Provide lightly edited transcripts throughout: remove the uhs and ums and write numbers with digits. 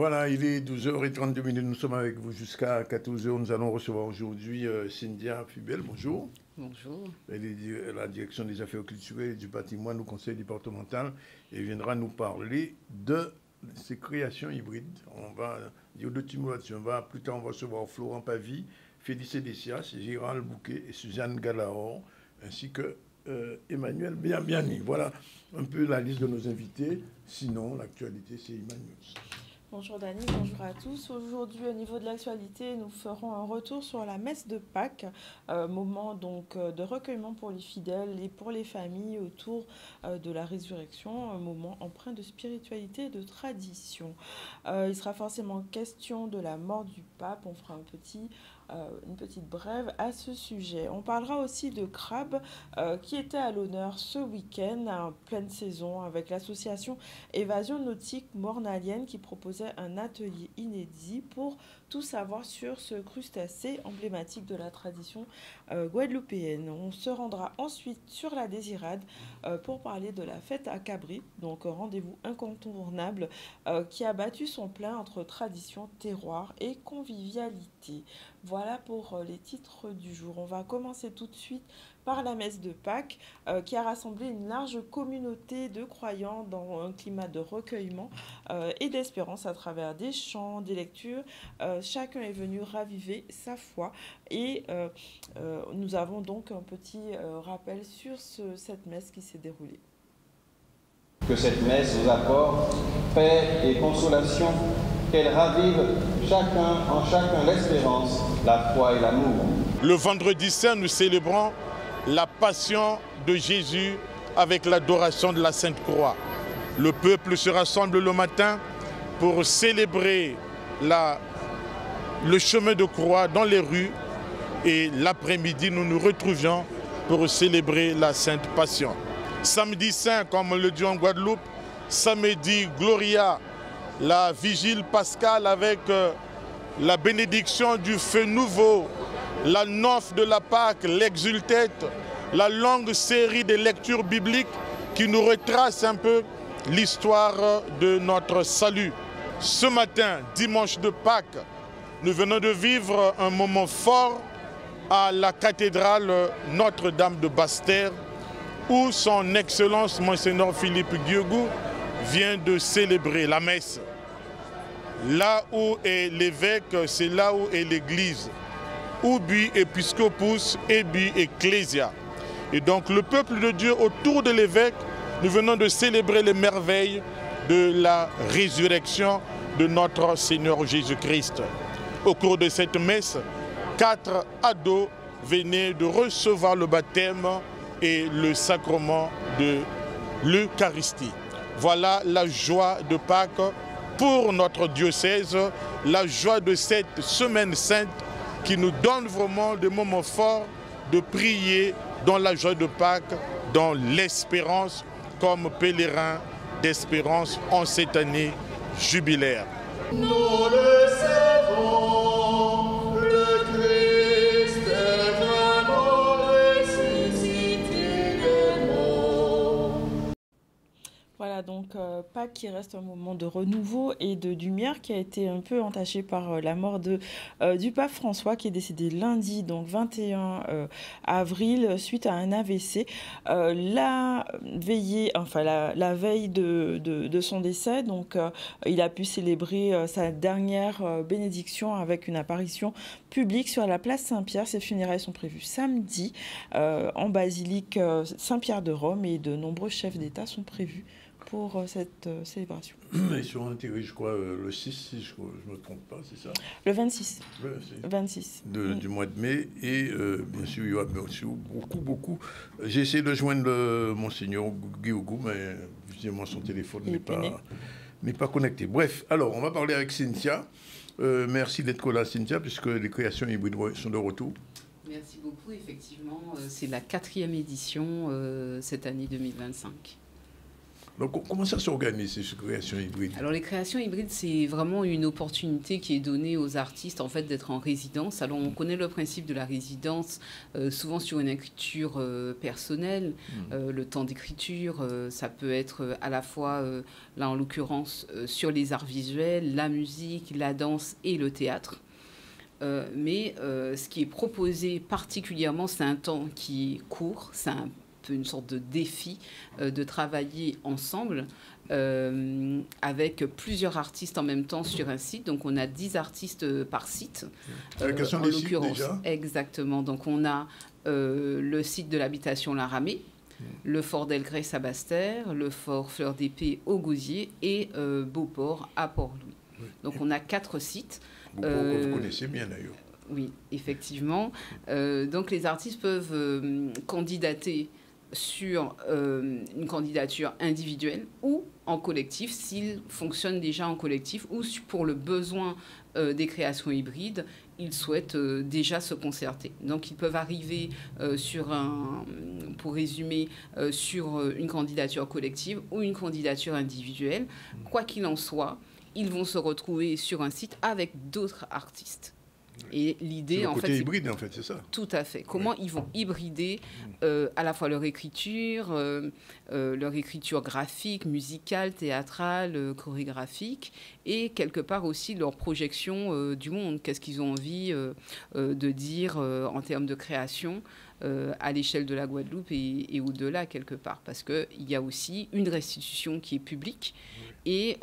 Voilà, il est 12h32, nous sommes avec vous jusqu'à 14h. Nous allons recevoir aujourd'hui Cynthia Fubel. Bonjour. Bonjour. Elle est la direction des affaires culturelles et du patrimoine au conseil départemental et viendra nous parler de ces créations hybrides. On va dire deux petits mots là-dessus. Plus tard, on va recevoir Florent Pavie, Félix Dessias, Gérald Bouquet et Suzanne Galahor, ainsi que Emmanuel Biamiani. Voilà un peu la liste de nos invités. Sinon, l'actualité, c'est Emmanuel. Bonjour Dani, bonjour à tous. Aujourd'hui, au niveau de l'actualité, nous ferons un retour sur la messe de Pâques, moment donc de recueillement pour les fidèles et pour les familles autour de la résurrection, un moment empreint de spiritualité et de tradition. Il sera forcément question de la mort du pape. On fera une petite brève à ce sujet. On parlera aussi de Crabe qui était à l'honneur ce week-end en pleine saison avec l'association Évasion Nautique Mornalienne qui proposait un atelier inédit pour tout savoir sur ce crustacé emblématique de la tradition guadeloupéenne. On se rendra ensuite sur la Désirade pour parler de la fête à Cabri, donc rendez-vous incontournable qui a battu son plein entre tradition, terroir et convivialité. Voilà pour les titres du jour. On va commencer tout de suite par la messe de Pâques qui a rassemblé une large communauté de croyants dans un climat de recueillement et d'espérance à travers des chants, des lectures. Chacun est venu raviver sa foi et nous avons donc un petit rappel sur cette messe qui s'est déroulée. Que cette messe vous apporte paix et consolation, qu'elle ravive en chacun l'espérance, la foi et l'amour. Le vendredi saint, nous célébrons la passion de Jésus avec l'adoration de la Sainte Croix. Le peuple se rassemble le matin pour célébrer le chemin de croix dans les rues et l'après-midi, nous nous retrouvions pour célébrer la Sainte Passion. Samedi saint, comme on le dit en Guadeloupe, samedi Gloria, la vigile pascale avec la bénédiction du feu nouveau, la nonce de la Pâque, l'exultète, la longue série de lectures bibliques qui nous retrace un peu l'histoire de notre salut. Ce matin, dimanche de Pâques, nous venons de vivre un moment fort à la cathédrale Notre-Dame de Basse-Terre, où son Excellence Monseigneur Philippe Diogou vient de célébrer la messe. Là où est l'évêque, c'est là où est l'église. Ubi Episcopus, Ebi Ecclesia. Et donc le peuple de Dieu autour de l'évêque, nous venons de célébrer les merveilles de la résurrection de notre Seigneur Jésus-Christ. Au cours de cette messe, 4 ados venaient de recevoir le baptême et le sacrement de l'Eucharistie. Voilà la joie de Pâques pour notre diocèse, la joie de cette semaine sainte qui nous donne vraiment des moments forts de prier dans la joie de Pâques, dans l'espérance, comme pèlerins d'espérance en cette année jubilaire. Nous le savons, le Christ est vraiment ressuscité de mort. Voilà donc Pâques qui reste un moment de renouveau et de lumière qui a été un peu entaché par la mort du pape François qui est décédé lundi, donc 21 avril, suite à un AVC. La veille de son décès, donc il a pu célébrer sa dernière bénédiction avec une apparition publique sur la place Saint-Pierre. Ses funérailles sont prévues samedi en basilique Saint-Pierre de Rome et de nombreux chefs d'État sont prévus pour cette célébration. Ils seront enterrés, je crois, le 6, si je ne me trompe pas, c'est ça? Le 26. Le 26. Du mois de mai. Et bien sûr, il y aura beaucoup. J'ai essayé de joindre Monseigneur Guiogou, mais évidemment, son téléphone n'est pas connecté. Bref, alors, on va parler avec Cynthia. Merci d'être là, Cynthia, puisque les créations hybrides sont de retour. Merci beaucoup. Effectivement, c'est la 4e édition cette année 2025. Donc, comment ça s'organise, ces créations hybrides? Alors les créations hybrides, c'est vraiment une opportunité qui est donnée aux artistes en fait d'être en résidence. Alors on connaît le principe de la résidence, souvent sur une écriture personnelle. Le temps d'écriture, ça peut être à la fois, là en l'occurrence, sur les arts visuels, la musique, la danse et le théâtre. Mais ce qui est proposé particulièrement, c'est un temps qui est court, c'est un peu une sorte de défi de travailler ensemble avec plusieurs artistes en même temps sur un site. Donc on a 10 artistes par site. La question des sites déjà. Exactement. Donc on a le site de l'habitation La Ramée, le fort d'Elgrès à Basse-Terre, le fort Fleur d'Épée au Gosier et Beauport à Port-Louis. Oui. Donc on a 4 sites. Vous connaissez bien d'ailleurs. Oui, effectivement. Donc les artistes peuvent candidater sur une candidature individuelle ou en collectif, s'ils fonctionnent déjà en collectif, ou pour le besoin des créations hybrides, ils souhaitent déjà se concerter. Donc ils peuvent arriver pour résumer, sur une candidature collective ou une candidature individuelle. Quoi qu'il en soit, ils vont se retrouver sur un site avec d'autres artistes. Et l'idée, en fait, c'est hybride, en fait, c'est ça. Tout à fait. Comment ils vont hybrider à la fois leur écriture graphique, musicale, théâtrale, chorégraphique, et quelque part aussi leur projection du monde. Qu'est-ce qu'ils ont envie de dire en termes de création à l'échelle de la Guadeloupe et au-delà, quelque part. Parce qu'il y a aussi une restitution qui est publique et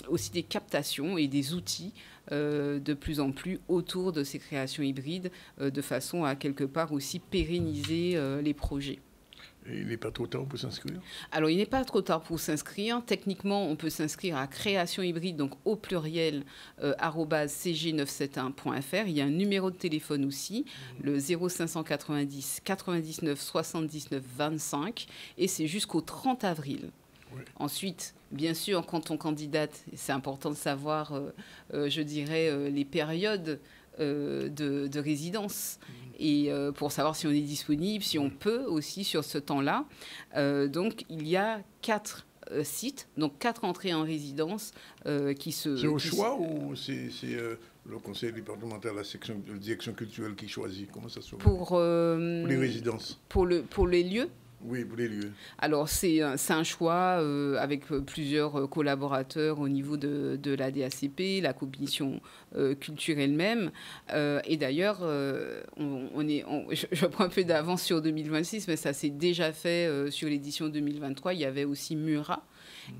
aussi des captations et des outils de plus en plus autour de ces créations hybrides, de façon à quelque part aussi pérenniser les projets. Et il n'est pas trop tard pour s'inscrire? Alors, il n'est pas trop tard pour s'inscrire. Techniquement, on peut s'inscrire à création hybride, donc au pluriel, @cg971.fr. Il y a un numéro de téléphone aussi, le 0590 99 79 25, et c'est jusqu'au 30 avril. Oui. Ensuite, bien sûr, quand on candidate, c'est important de savoir, je dirais, les périodes de résidence et pour savoir si on est disponible, si on peut aussi sur ce temps-là. Donc, il y a 4 sites, donc 4 entrées en résidence qui se... C'est au choix ou c'est le conseil départemental, la direction culturelle qui choisit? Comment ça se fait pour les résidences? Pour les lieux? Oui, pour les lieux. Alors, c'est un choix avec plusieurs collaborateurs au niveau de la DACP, la commission culture elle-même. Et d'ailleurs, je prends un peu d'avance sur 2026, mais ça s'est déjà fait sur l'édition 2023. Il y avait aussi Murat.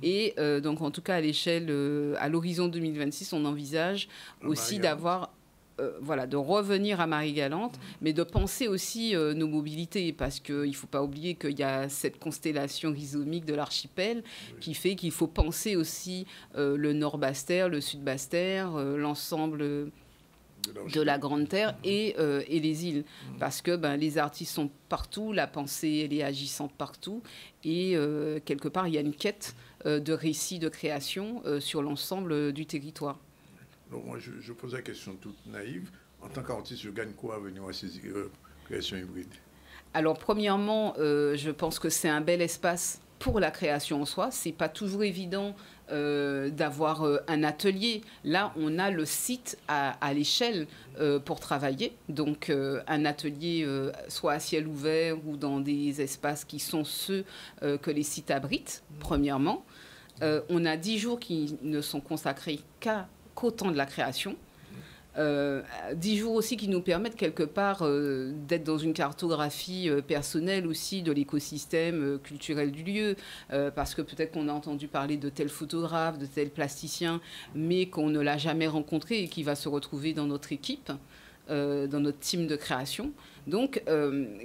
Et donc, en tout cas, à l'échelle, à l'horizon 2026, on envisage aussi d'avoir... de revenir à Marie-Galante, mais de penser aussi nos mobilités, parce qu'il ne faut pas oublier qu'il y a cette constellation rhizomique de l'archipel qui fait qu'il faut penser aussi le nord Basse-Terre, le sud Basse-Terre, l'ensemble de la Grande Terre et les îles, parce que les artistes sont partout, la pensée elle est agissante partout, et quelque part il y a une quête de récits, de création sur l'ensemble du territoire. Donc moi, je pose la question toute naïve. En tant qu'artiste, je gagne quoi à venir à ces créations hybrides? Alors, premièrement, je pense que c'est un bel espace pour la création en soi. Ce n'est pas toujours évident d'avoir un atelier. Là, on a le site à l'échelle pour travailler. Donc, un atelier soit à ciel ouvert ou dans des espaces qui sont ceux que les sites abritent, premièrement. On a 10 jours qui ne sont consacrés qu'au temps de la création. 10 jours aussi qui nous permettent quelque part d'être dans une cartographie personnelle aussi de l'écosystème culturel du lieu, parce que peut-être qu'on a entendu parler de tel photographe, de tel plasticien, mais qu'on ne l'a jamais rencontré et qui va se retrouver dans notre équipe, dans notre team de création. Donc,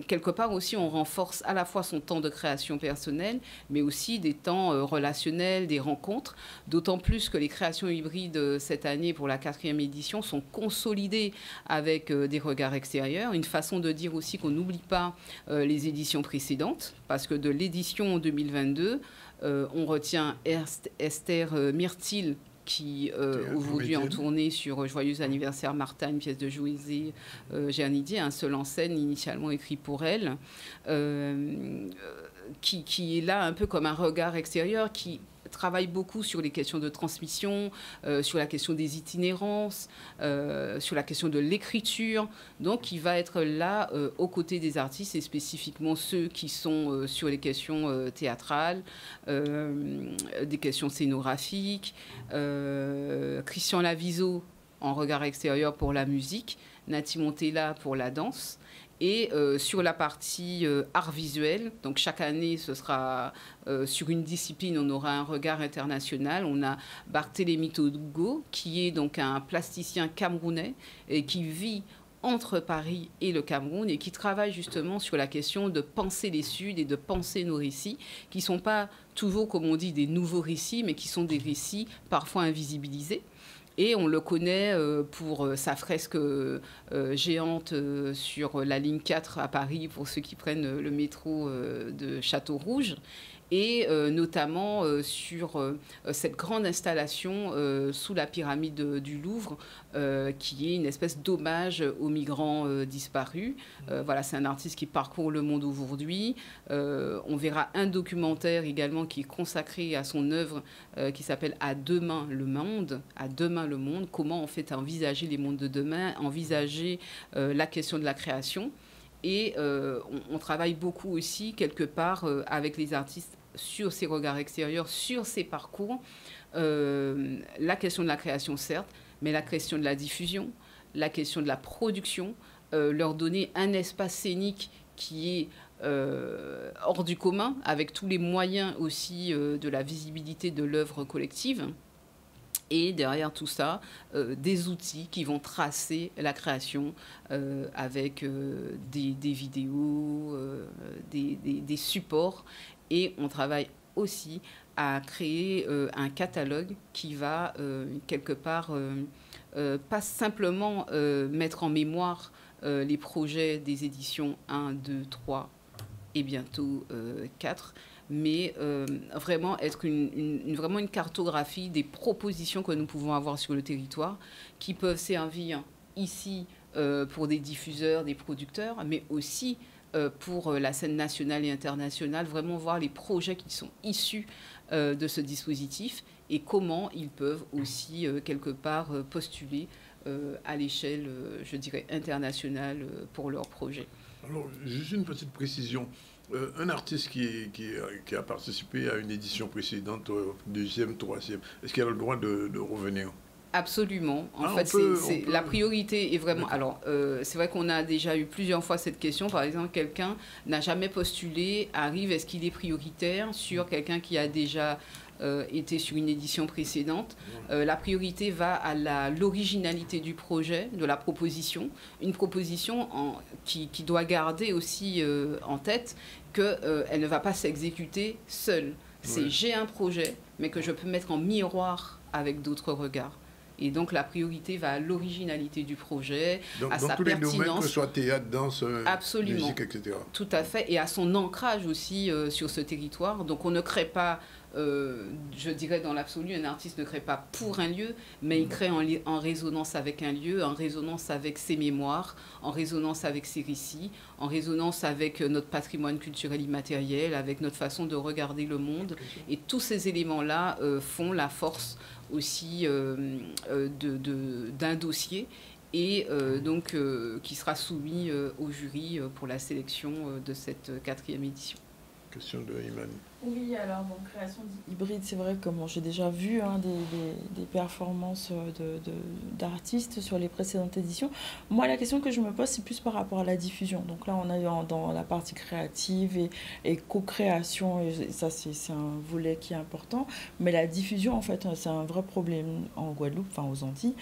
quelque part aussi, on renforce à la fois son temps de création personnelle, mais aussi des temps relationnels, des rencontres, d'autant plus que les créations hybrides cette année, pour la 4e édition, sont consolidées avec des regards extérieurs. Une façon de dire aussi qu'on n'oublie pas les éditions précédentes, parce que de l'édition 2022, on retient Esther Myrtil, qui aujourd'hui en tournée sur Joyeux anniversaire Martha, une pièce de José Gernidier, un seul en scène initialement écrit pour elle, qui est là un peu comme un regard extérieur, qui travaille beaucoup sur les questions de transmission, sur la question des itinérances, sur la question de l'écriture. Donc, il va être là aux côtés des artistes et spécifiquement ceux qui sont sur les questions théâtrales, des questions scénographiques. Christian Laviso en regard extérieur pour la musique, Nati Montella pour la danse. Et sur la partie art visuel, donc chaque année, ce sera sur une discipline, on aura un regard international. On a Barthélémy Togo, qui est donc un plasticien camerounais et qui vit entre Paris et le Cameroun et qui travaille justement sur la question de penser les Suds et de penser nos récits, qui ne sont pas toujours, comme on dit, des nouveaux récits, mais qui sont des récits parfois invisibilisés. Et on le connaît pour sa fresque géante sur la ligne 4 à Paris, pour ceux qui prennent le métro de Château-Rouge. Et notamment sur cette grande installation sous la pyramide du Louvre, qui est une espèce d'hommage aux migrants disparus. Voilà, c'est un artiste qui parcourt le monde aujourd'hui. On verra un documentaire également qui est consacré à son œuvre qui s'appelle « À demain le monde ». À demain le monde, comment en fait envisager les mondes de demain, envisager la question de la création. Et on travaille beaucoup aussi, quelque part, avec les artistes sur ces regards extérieurs, sur ces parcours. La question de la création, certes, mais la question de la diffusion, la question de la production, leur donner un espace scénique qui est hors du commun, avec tous les moyens aussi de la visibilité de l'œuvre collective. Et derrière tout ça, des outils qui vont tracer la création avec des vidéos, des supports. Et on travaille aussi à créer un catalogue qui va quelque part pas simplement mettre en mémoire les projets des éditions 1, 2, 3 et bientôt 4, mais vraiment être vraiment une cartographie des propositions que nous pouvons avoir sur le territoire, qui peuvent servir ici pour des diffuseurs, des producteurs, mais aussi pour la scène nationale et internationale, vraiment voir les projets qui sont issus de ce dispositif et comment ils peuvent aussi quelque part postuler à l'échelle, je dirais, internationale pour leurs projets. Alors, juste une petite précision. Un artiste qui a participé à une édition précédente, deuxième, troisième, est-ce qu'il a le droit de revenir ? Absolument. En fait, la priorité est vraiment... Alors, c'est vrai qu'on a déjà eu plusieurs fois cette question. Par exemple, quelqu'un n'a jamais postulé, arrive, est-ce qu'il est prioritaire sur quelqu'un qui a déjà été sur une édition précédente? La priorité va à l'originalité du projet, de la proposition. Une proposition qui doit garder aussi en tête qu'elle ne va pas s'exécuter seule. C'est j'ai un projet, mais que je peux mettre en miroir avec d'autres regards. Et donc, la priorité va à l'originalité du projet, à sa pertinence. Dans tous les domaines, que ce soit théâtre, danse, musique, etc. Tout à fait. Et à son ancrage aussi sur ce territoire. Donc, on ne crée pas, je dirais dans l'absolu, un artiste ne crée pas pour un lieu, mais il crée en résonance avec un lieu, en résonance avec ses mémoires, en résonance avec ses récits, en résonance avec notre patrimoine culturel immatériel, avec notre façon de regarder le monde. Et tous ces éléments-là font la force aussi d'un dossier et donc qui sera soumis au jury pour la sélection de cette 4e édition. Question de Imani. Oui, alors, donc, création hybride, c'est vrai que j'ai déjà vu des performances d'artistes sur les précédentes éditions. Moi, la question que je me pose, c'est plus par rapport à la diffusion. Donc là, on a eu dans la partie créative et co-création, et ça, c'est un volet qui est important. Mais la diffusion, en fait, c'est un vrai problème en Guadeloupe, enfin aux Antilles,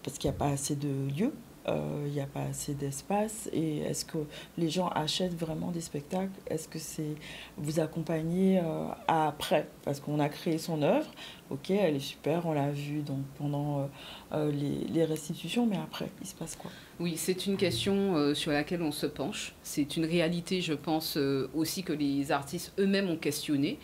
parce qu'il n'y a pas assez de lieux il n'y a pas assez d'espace. Et est-ce que les gens achètent vraiment des spectacles? Est-ce que c'est vous accompagner après? Parce qu'on a créé son œuvre, ok, elle est super, on l'a vue donc pendant les restitutions, mais après, il se passe quoi? Oui, c'est une question sur laquelle on se penche. C'est une réalité, je pense, aussi que les artistes eux-mêmes ont questionné,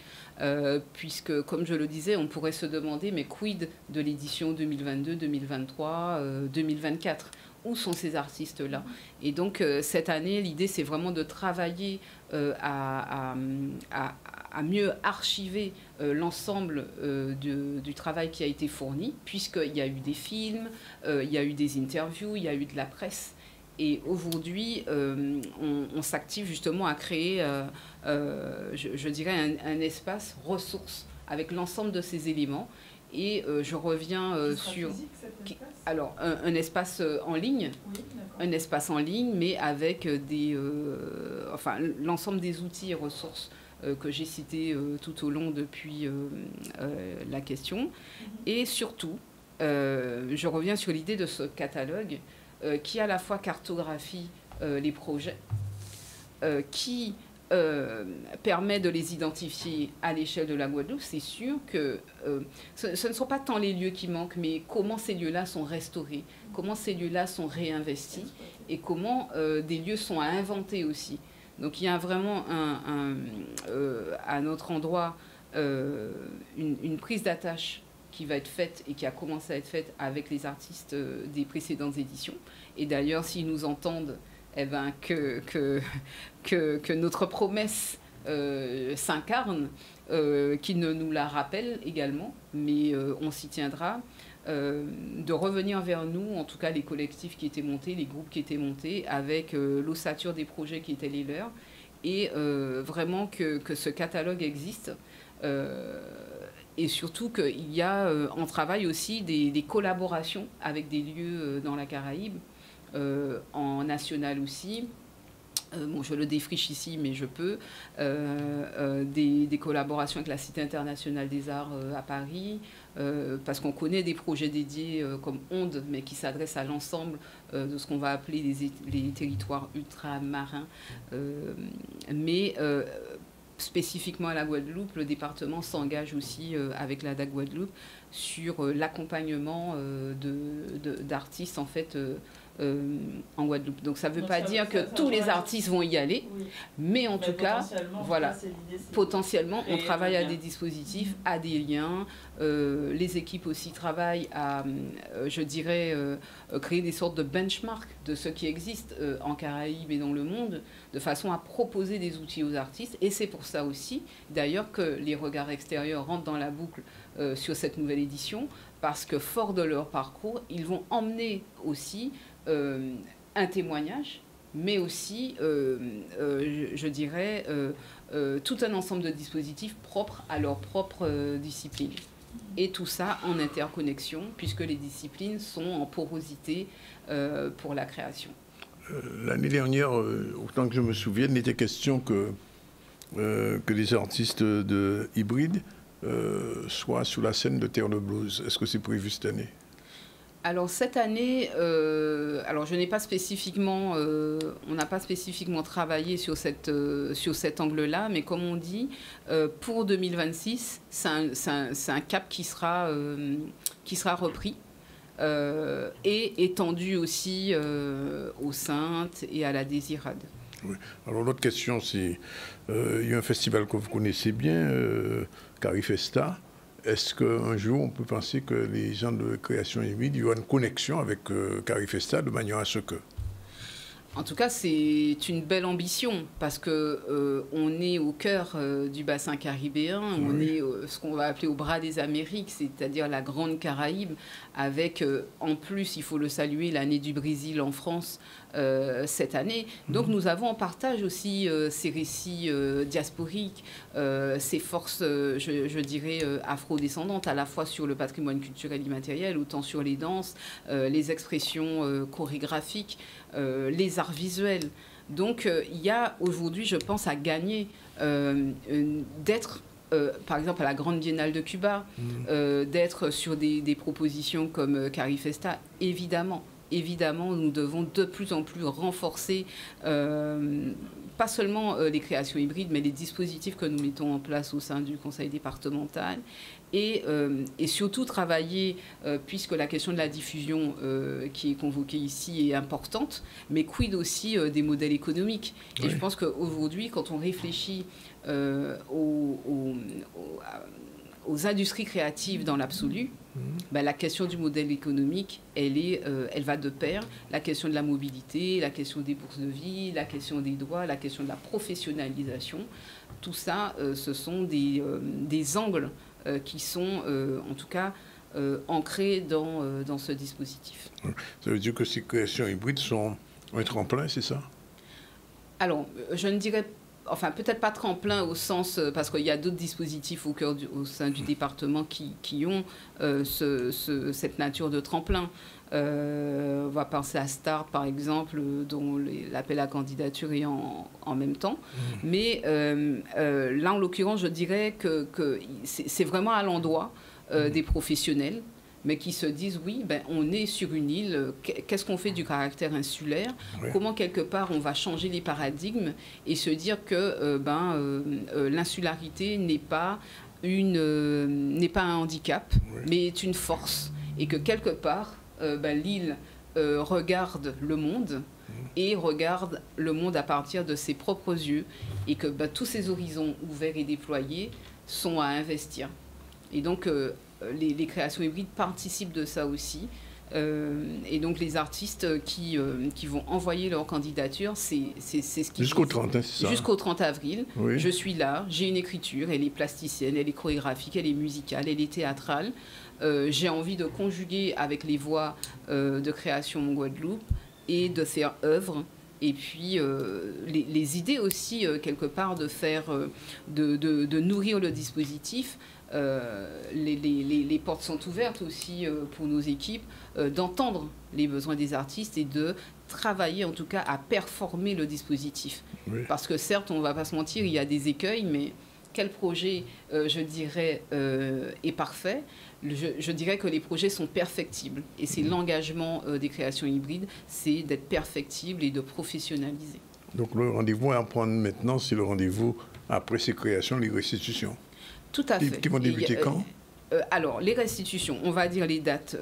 puisque, comme je le disais, on pourrait se demander, mais quid de l'édition 2022, 2023, 2024 ? Où sont ces artistes-là? Et donc, cette année, l'idée, c'est vraiment de travailler à mieux archiver l'ensemble du travail qui a été fourni, puisqu'il y a eu des films, il y a eu des interviews, il y a eu de la presse. Et aujourd'hui, on s'active justement à créer, je dirais, un espace ressources avec l'ensemble de ces éléments. Et je reviens sur... Alors, un espace en ligne, oui, un espace en ligne, mais avec l'ensemble des outils et ressources que j'ai cités tout au long depuis la question. Et surtout, je reviens sur l'idée de ce catalogue qui à la fois cartographie les projets, qui permet de les identifier à l'échelle de la Guadeloupe. C'est sûr que ce ne sont pas tant les lieux qui manquent, mais comment ces lieux-là sont restaurés, comment ces lieux-là sont réinvestis et comment des lieux sont à inventer aussi. Donc il y a vraiment à notre endroit une prise d'attache qui va être faite et qui a commencé à être faite avec les artistes des précédentes éditions. Et d'ailleurs, s'ils nous entendent, eh ben, que notre promesse s'incarne, qu'ils nous la rappellent également, mais on s'y tiendra, de revenir vers nous, en tout cas les collectifs qui étaient montés, les groupes qui étaient montés, avec l'ossature des projets qui étaient les leurs, et vraiment que ce catalogue existe. Et surtout qu'il y a en travail aussi des collaborations avec des lieux dans la Caraïbe, en national aussi. Bon, je le défriche ici, mais je peux. Des collaborations avec la Cité internationale des arts à Paris, parce qu'on connaît des projets dédiés comme Onde, mais qui s'adressent à l'ensemble de ce qu'on va appeler les territoires ultramarins. Mais spécifiquement à la Guadeloupe, le département s'engage aussi avec la DAC Guadeloupe sur l'accompagnement d'artistes en fait en Guadeloupe. Donc ça ne veut pas dire que tous les artistes vont y aller, oui. Mais en tout cas, voilà, potentiellement, on travaille à des dispositifs, à des liens. Les équipes aussi travaillent à, je dirais, créer des sortes de benchmarks de ce qui existe en Caraïbes et dans le monde, de façon à proposer des outils aux artistes. Et c'est pour ça aussi, d'ailleurs, que les regards extérieurs rentrent dans la boucle sur cette nouvelle édition, parce que fort de leur parcours, ils vont emmener aussi un témoignage, mais aussi, je dirais, tout un ensemble de dispositifs propres à leur propre discipline. Et tout ça en interconnexion, puisque les disciplines sont en porosité pour la création. L'année dernière, autant que je me souvienne, il était question que les artistes de hybrides soient sur la scène de Terre de Blues. Est-ce que c'est prévu cette année ? Alors cette année, alors je n'ai pas spécifiquement, on n'a pas spécifiquement travaillé sur cet angle-là, mais comme on dit, pour 2026, c'est un cap qui sera repris et étendu aussi aux Saintes et à la Désirade. Oui. Alors l'autre question, c'est, il y a un festival que vous connaissez bien, Carifesta. Est-ce qu'un jour, on peut penser que les gens de création hybride, il y aura une connexion avec Carifesta de manière à ce que... En tout cas, c'est une belle ambition parce que on est au cœur du bassin caribéen, oui. On est ce qu'on va appeler au bras des Amériques, c'est-à-dire la Grande Caraïbe, avec en plus, il faut le saluer, l'année du Brésil en France cette année. Donc nous avons en partage aussi ces récits diasporiques, ces forces, je dirais, afro-descendantes, à la fois sur le patrimoine culturel immatériel, autant sur les danses, les expressions chorégraphiques, les arts visuels. Donc il y a aujourd'hui, je pense, à gagner d'être, par exemple, à la Grande Biennale de Cuba, d'être sur des propositions comme Carifesta, évidemment. évidemment, nous devons de plus en plus renforcer pas seulement les créations hybrides, mais les dispositifs que nous mettons en place au sein du conseil départemental. Et surtout travailler, puisque la question de la diffusion qui est convoquée ici est importante, mais quid aussi des modèles économiques. Et oui. Je pense qu'aujourd'hui, quand on réfléchit aux industries créatives dans l'absolu, ben, la question du modèle économique, elle va de pair. La question de la mobilité, la question des bourses de vie, la question des droits, la question de la professionnalisation, tout ça, ce sont des angles qui sont, en tout cas, ancrés dans ce dispositif. Ça veut dire que ces créations hybrides sont un tremplin, c'est ça? Alors, je ne dirais pas. Enfin, peut-être pas tremplin au sens, parce qu'il y a d'autres dispositifs au sein du département qui ont cette nature de tremplin. On va penser à Start, par exemple, dont l'appel à candidature est en même temps. Mais là, en l'occurrence, je dirais que c'est vraiment à l'endroit des professionnels, mais qui se disent, oui, ben, on est sur une île, qu'est-ce qu'on fait du caractère insulaire? Oui. Comment, quelque part, on va changer les paradigmes et se dire que l'insularité n'est pas un handicap, oui. mais est une force. Et que, quelque part, l'île regarde le monde et regarde le monde à partir de ses propres yeux et que tous ces horizons ouverts et déployés sont à investir. Et donc, les créations hybrides participent de ça aussi. Et donc, les artistes qui vont envoyer leur candidature, c'est ce qui... Jusqu'au 30, hein, c'est ça? Jusqu'au 30 avril. Oui. Je suis là, j'ai une écriture, elle est plasticienne, elle est chorégraphique, elle est musicale, elle est théâtrale. J'ai envie de conjuguer avec les voix de création en Guadeloupe et de faire œuvre. Et puis, les idées aussi, quelque part, de faire, de nourrir le dispositif. Les portes sont ouvertes aussi pour nos équipes d'entendre les besoins des artistes et de travailler en tout cas à performer le dispositif. Oui. Parce que certes, on ne va pas se mentir, il y a des écueils, mais quel projet, je dirais, est parfait? Je dirais que les projets sont perfectibles. Et c'est l'engagement des créations hybrides, c'est d'être perfectible et de professionnaliser. Donc le rendez-vous à prendre maintenant, c'est le rendez-vous après ces créations, les restitutions. Tout à fait. Qui vont débuter quand? Alors, les restitutions, on va dire les dates,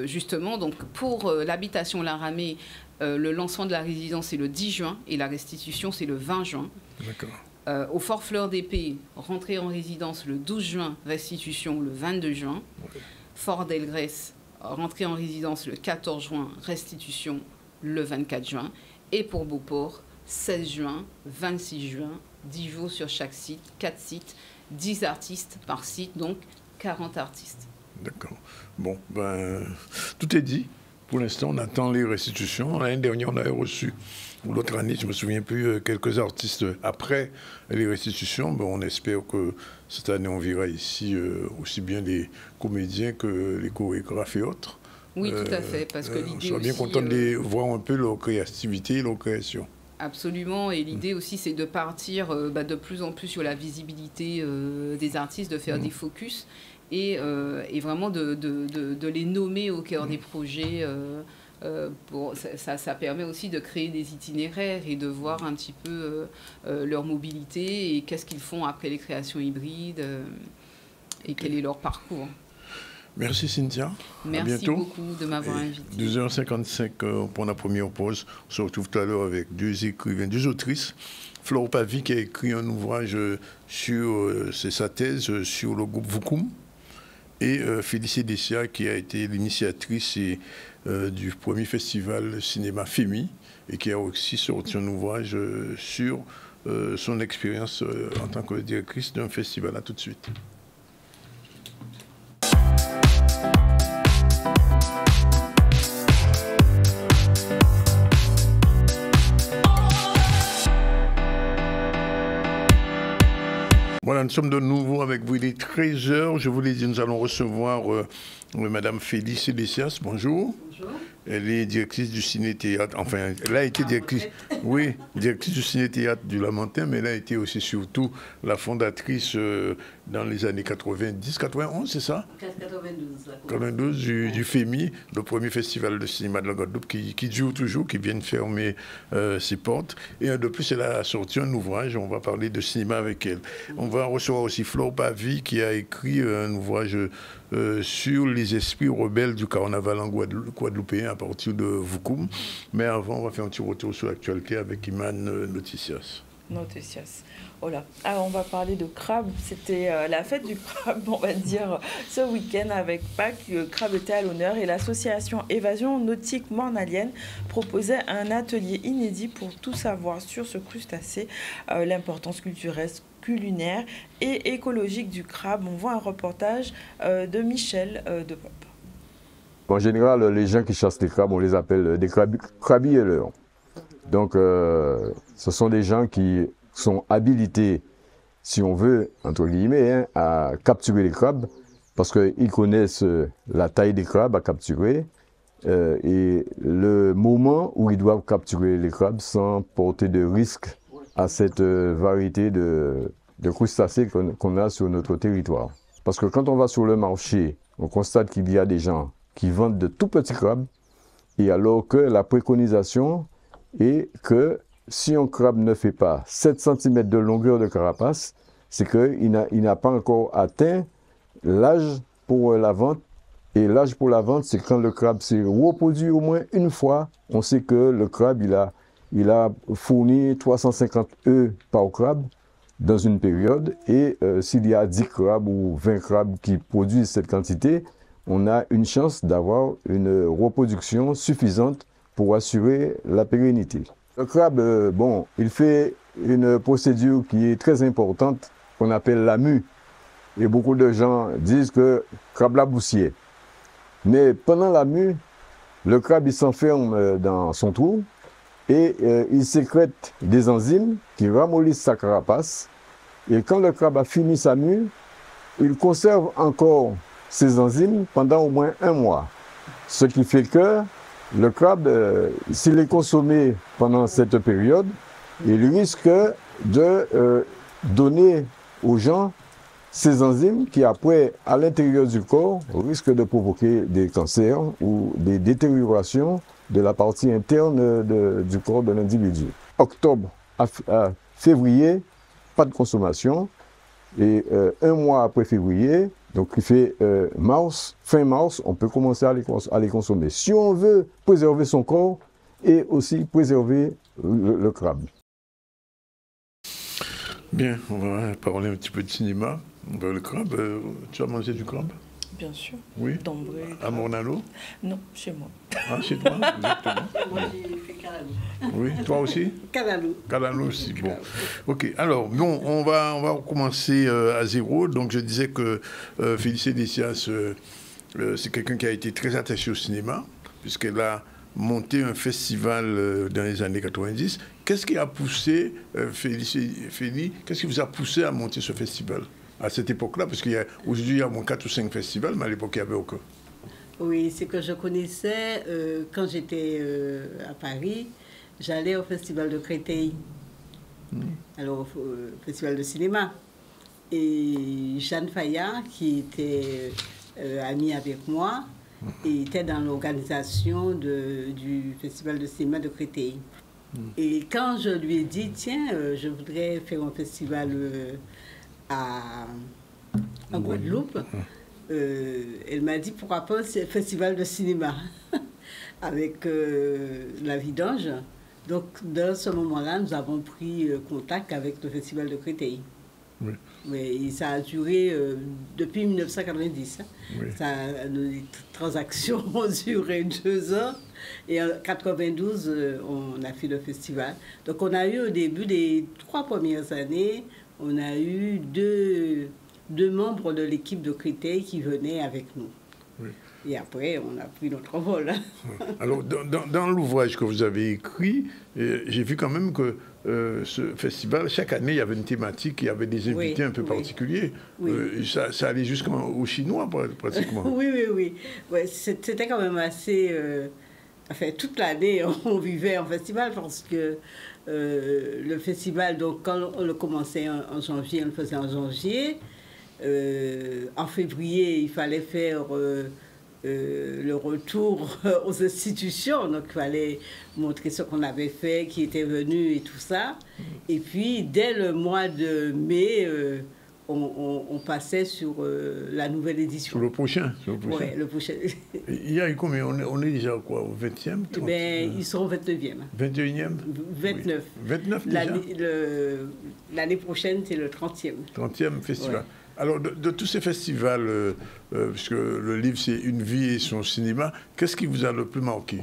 justement. Donc, pour l'habitation Laramé, le lancement de la résidence, c'est le 10 juin et la restitution, c'est le 20 juin. D'accord. Au Fort Fleur d'Épée, rentrée en résidence le 12 juin, restitution le 22 juin. Okay. Fort d'Elgrès, rentrée en résidence le 14 juin, restitution le 24 juin. Et pour Beauport, 16 juin, 26 juin, 10 jours sur chaque site, 4 sites. 10 artistes par site, donc 40 artistes. D'accord. Bon, ben, tout est dit. Pour l'instant, on attend les restitutions. L'année dernière, on avait reçu, ou l'autre année, je ne me souviens plus, quelques artistes après les restitutions. Bon, on espère que cette année, on verra ici aussi bien les comédiens que les chorégraphes et autres. Oui, tout à fait, parce que l'idée aussi... On est bien content de voir un peu leur créativité et leur création. Absolument, et l'idée aussi, c'est de partir de plus en plus sur la visibilité des artistes, de faire des focus et vraiment de les nommer au cœur des projets. Ça permet aussi de créer des itinéraires et de voir un petit peu leur mobilité et qu'est-ce qu'ils font après les créations hybrides et quel est leur parcours. Merci Cynthia. Merci beaucoup de m'avoir invité. 2h55 pour la première pause. On se retrouve tout à l'heure avec deux écrivains, deux autrices. Flore Pavie qui a écrit un ouvrage sur, c'est sa thèse, sur le groupe Voukoum. Et Félicie Dessia qui a été l'initiatrice du premier festival cinéma FEMI et qui a aussi sorti un ouvrage sur son expérience en tant que directrice d'un festival. À tout de suite. Voilà, nous sommes de nouveau avec vous. Il est 13h. Je vous l'ai dit, nous allons recevoir Madame Félicie Dessias. Bonjour. Bonjour. Elle est directrice du ciné-théâtre. Enfin, elle a été directrice, oui, directrice du ciné-théâtre du Lamentin, mais elle a été aussi surtout la fondatrice dans les années 90, 91, c'est ça? 92 du FEMI, le premier festival de cinéma de la Guadeloupe qui dure toujours, qui vient de fermer ses portes. Et de plus, elle a sorti un ouvrage, on va parler de cinéma avec elle. On va recevoir aussi Flore Pavie qui a écrit un ouvrage sur les esprits rebelles du carnaval en guadeloupéen à partir de Voukoum. Mais avant, on va faire un petit retour sur l'actualité avec Iman Noticias. Voilà. Alors, on va parler de crabe. C'était la fête du crabe, on va dire, ce week-end avec Pâques. Le crabe était à l'honneur et l'association Évasion Nautique Mornalienne proposait un atelier inédit pour tout savoir sur ce crustacé, l'importance culinaire et écologique du crabe. On voit un reportage de Michel de Pop. En général, les gens qui chassent les crabes, on les appelle des crabiers-leurs. Donc, ce sont des gens qui sont habilités, si on veut, entre guillemets, hein, à capturer les crabes, parce qu'ils connaissent la taille des crabes à capturer et le moment où ils doivent capturer les crabes sans porter de risque à cette variété de crustacés qu'on a sur notre territoire. Parce que quand on va sur le marché, on constate qu'il y a des gens qui vendent de tout petits crabes, et alors que la préconisation est que si un crabe ne fait pas 7 cm de longueur de carapace, c'est qu'il n'a pas encore atteint l'âge pour la vente. Et l'âge pour la vente, c'est quand le crabe s'est reproduit au moins une fois. On sait que le crabe, il a fourni 350 œufs par crabe dans une période. Et s'il y a 10 crabes ou 20 crabes qui produisent cette quantité, on a une chance d'avoir une reproduction suffisante pour assurer la pérennité. Le crabe, bon, il fait une procédure qui est très importante, qu'on appelle la mue. Et beaucoup de gens disent que crabe la boussière. Mais pendant la mue, le crabe il s'enferme dans son trou et il sécrète des enzymes qui ramollissent sa carapace. Et quand le crabe a fini sa mue, il conserve encore ces enzymes pendant au moins 1 mois. Ce qui fait que le crabe, s'il est consommé pendant cette période, il risque de donner aux gens ces enzymes qui, après, à l'intérieur du corps, risquent de provoquer des cancers ou des détériorations de la partie interne du corps de l'individu. Octobre à février, pas de consommation. Et 1 mois après février, donc il fait mars, fin mars, on peut commencer à les consommer. Si on veut préserver son corps et aussi préserver le crabe. Bien, on va parler un petit peu de cinéma. Le crabe, tu as mangé du crabe? Bien sûr. Oui. D'emblée. À Mornalo? Non, chez moi. Ah, chez toi? Exactement. Moi, j'ai fait Calalou. Oui, toi aussi? Calalou. Calalou aussi, bon. Ok, alors, bon, on va recommencer à zéro. Donc, je disais que Félicité Dessias, c'est quelqu'un qui a été très attaché au cinéma, puisqu'elle a monté un festival dans les années 90. Qu'est-ce qui a poussé, Félie, qu'est-ce qui vous a poussé à monter ce festival à cette époque-là? Parce qu'aujourd'hui, il y a au moins 4 ou 5 festivals, mais à l'époque, il n'y avait aucun. Oui, c'est que je connaissais quand j'étais à Paris. J'allais au festival de Créteil, alors au festival de cinéma. Et Jeanne Fayard, qui était amie avec moi, était dans l'organisation du festival de cinéma de Créteil. Et quand je lui ai dit, tiens, je voudrais faire un festival en Guadeloupe, elle m'a dit, pourquoi pas un festival de cinéma avec la Vidange. Donc, dans ce moment-là, nous avons pris contact avec le festival de Créteil. Oui. Mais ça a duré depuis 1990. Hein. Oui. Les transactions ont duré 2 ans. Et en 1992, on a fait le festival. Donc, on a eu au début des 3 premières années, on a eu deux membres de l'équipe de Créteil qui venaient avec nous. Oui. Et après, on a pris notre vol. Alors, dans l'ouvrage que vous avez écrit, j'ai vu quand même que ce festival, chaque année, il y avait une thématique, il y avait des invités un peu particuliers. Oui. Ça allait jusqu'aux Chinois, pratiquement. Oui. Ouais, c'était quand même assez enfin, toute l'année, on vivait en festival parce que le festival, donc quand on le commençait en janvier, on le faisait en janvier. En février, il fallait faire le retour aux institutions. Donc, il fallait montrer ce qu'on avait fait, qui était venu et tout ça. Et puis, dès le mois de mai, on passait sur la nouvelle édition. Sur le prochain. Oui, le prochain. Il y a eu combien? On est déjà quoi, au 20e? Ben, ils seront au 29e. 21e? 29. Oui. 29 déjà? L'année prochaine, c'est le 30e. 30e festival. Ouais. Alors, de tous ces festivals, puisque le livre c'est Une vie et son cinéma, qu'est-ce qui vous a le plus marqué?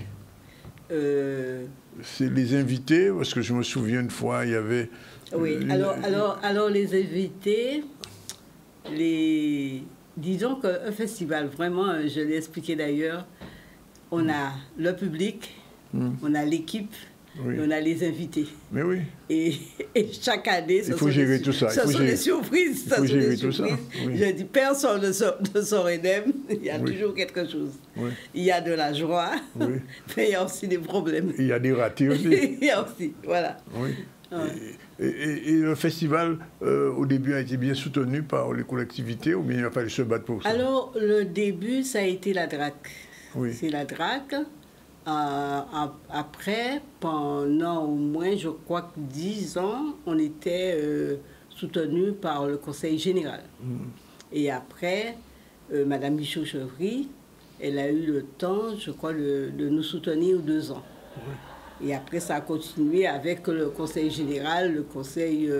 C'est les invités, parce que je me souviens une fois, il y avait... Oui, alors les invités, disons qu'un festival, vraiment, je l'ai expliqué d'ailleurs, on a le public, on a l'équipe, oui. et on a les invités. Mais oui. Et chaque année, il faut gérer tout ça. Ce sont des surprises. Il faut gérer tout ça. Oui. Je dis, personne ne sort indemne, il y a toujours quelque chose. Oui. Il y a de la joie, oui. mais il y a aussi des problèmes. Il y a des ratés aussi. Il y a aussi, voilà. Oui. Ouais. Et le festival, au début, a été bien soutenu par les collectivités ou bien il a fallu se battre pour ça? Alors, le début, ça a été la DRAC. Oui. C'est la DRAC. Après, pendant au moins, je crois que 10 ans, on était soutenu par le Conseil général. Et après, Mme Michaud-Chevry, elle a eu le temps, je crois, de nous soutenir 2 ans. Oui. Et après, ça a continué avec le Conseil général, le Conseil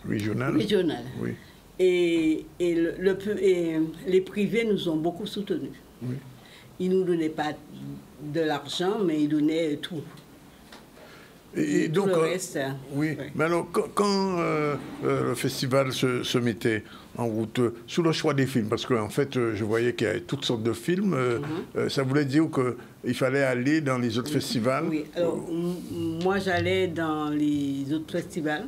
régional. Oui. Et les privés nous ont beaucoup soutenus. Oui. Ils ne nous donnaient pas de l'argent, mais ils donnaient tout. Et donc, tout le reste. Oui. Mais alors, quand le festival se mettait en route, sous le choix des films, parce qu'en fait, je voyais qu'il y avait toutes sortes de films, ça voulait dire qu'il fallait aller dans les autres festivals? Oui, alors, moi, j'allais dans les autres festivals.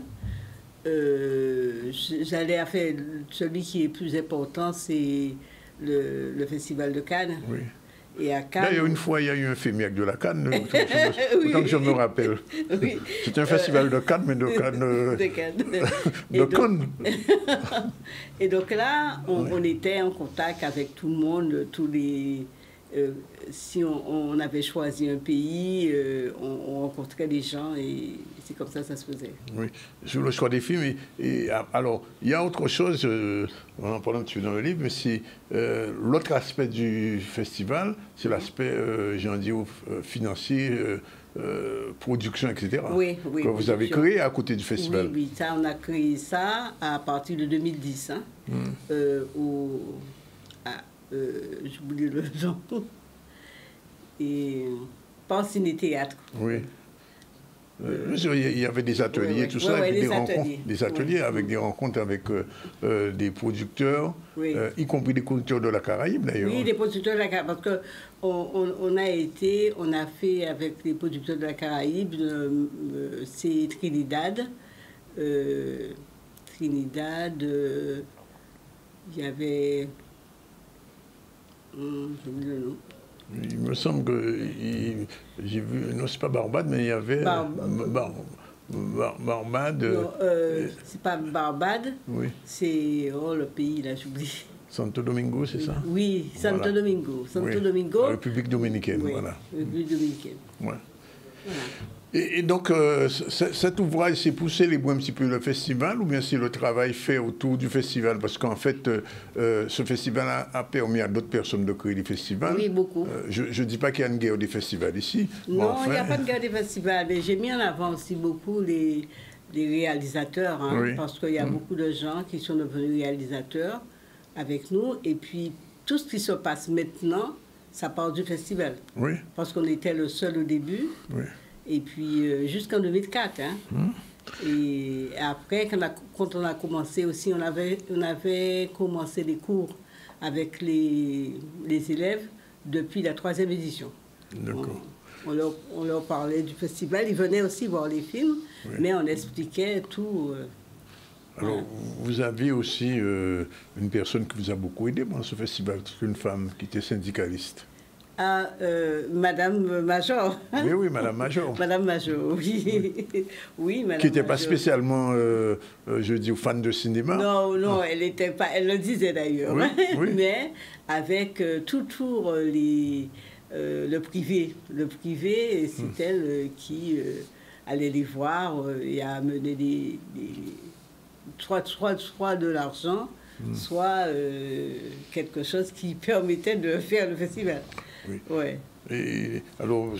J'allais à faire celui qui est plus important, c'est le Festival de Cannes. Oui. Et à Cannes... D'ailleurs, une fois, il y a eu un FEMIAC de la Cannes, autant que je me rappelle. Oui. C'est un festival de Cannes, mais de Cannes... de Cannes. de Cannes. Et donc là, on était en contact avec tout le monde, tous les... si on avait choisi un pays, on rencontrait des gens et c'est comme ça que ça se faisait. Oui, sur le choix des films. Alors, il y a autre chose, on en parle un petit peu dans le livre, mais c'est l'autre aspect du festival, c'est l'aspect, financier, production, etc. Oui, que vous avez créé à côté du festival. Oui, ça, on a créé ça à partir de 2010, j'oublie le nom, et pas ciné-théâtre. Oui. Il y avait des ateliers, tout ça, et des ateliers avec des rencontres avec des producteurs, y compris des producteurs de la Caraïbe d'ailleurs. Oui, des producteurs de la Caraïbe, parce qu'on a fait avec les producteurs de la Caraïbe, c'est Trinidad, il y avait... j'ai oublié le nom. Il me semble que j'ai vu, non c'est pas Barbade, mais il y avait Barbade. Non, c'est pas Barbade, oui. C'est le pays là, j'oublie. Santo Domingo, c'est ça? Oui, Santo Domingo. Domingo. La République dominicaine, oui, voilà. République dominicaine. Ouais. Voilà. Et donc, cet ouvrage, c'est pour célébrer un petit peu le festival ou bien c'est le travail fait autour du festival? Parce qu'en fait, ce festival a permis à d'autres personnes de créer des festivals. Oui, beaucoup. Je ne dis pas qu'il y a une guerre des festivals ici. Non, il n'y a pas de guerre des festivals. Mais j'ai mis en avant aussi beaucoup les réalisateurs, oui. Parce qu'il y a beaucoup de gens qui sont devenus réalisateurs avec nous. Et puis, tout ce qui se passe maintenant, ça part du festival. Oui. Parce qu'on était le seul au début. Oui. Et puis, jusqu'en 2004. Et après, quand on a commencé aussi, on avait commencé des cours avec les élèves depuis la 3e édition. D'accord. On leur parlait du festival. Ils venaient aussi voir les films, oui. Mais on expliquait tout. Alors, vous avez aussi une personne qui vous a beaucoup aidé dans ce festival, une femme qui était syndicaliste. à Madame Major. Oui, oui, Madame Major. Madame Major, oui. Oui, Madame Qui n'était pas Major. spécialement, je dis, fan de cinéma. Non, non, elle n'était pas, elle le disait d'ailleurs. Oui, oui. Mais avec toujours le privé. Le privé, c'est elle qui allait les voir et a amené soit de l'argent, soit quelque chose qui permettait de faire le festival. Oui. Ouais. Et alors,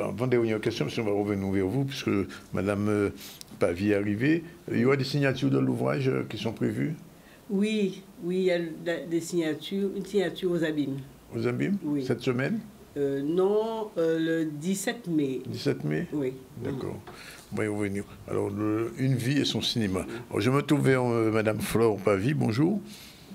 avant dernière question, on va revenir vers vous, puisque Madame Pavie est arrivée. Il y aura des signatures de l'ouvrage qui sont prévues? Oui, oui, il y a des signatures, une signature aux abîmes. Aux abîmes? Oui. Cette semaine? Non, le 17 mai. 17 mai? Oui. D'accord. On va y revenir. Alors, Une vie et son cinéma. Alors, je me tourne vers Madame Flore Pavie. Bonjour.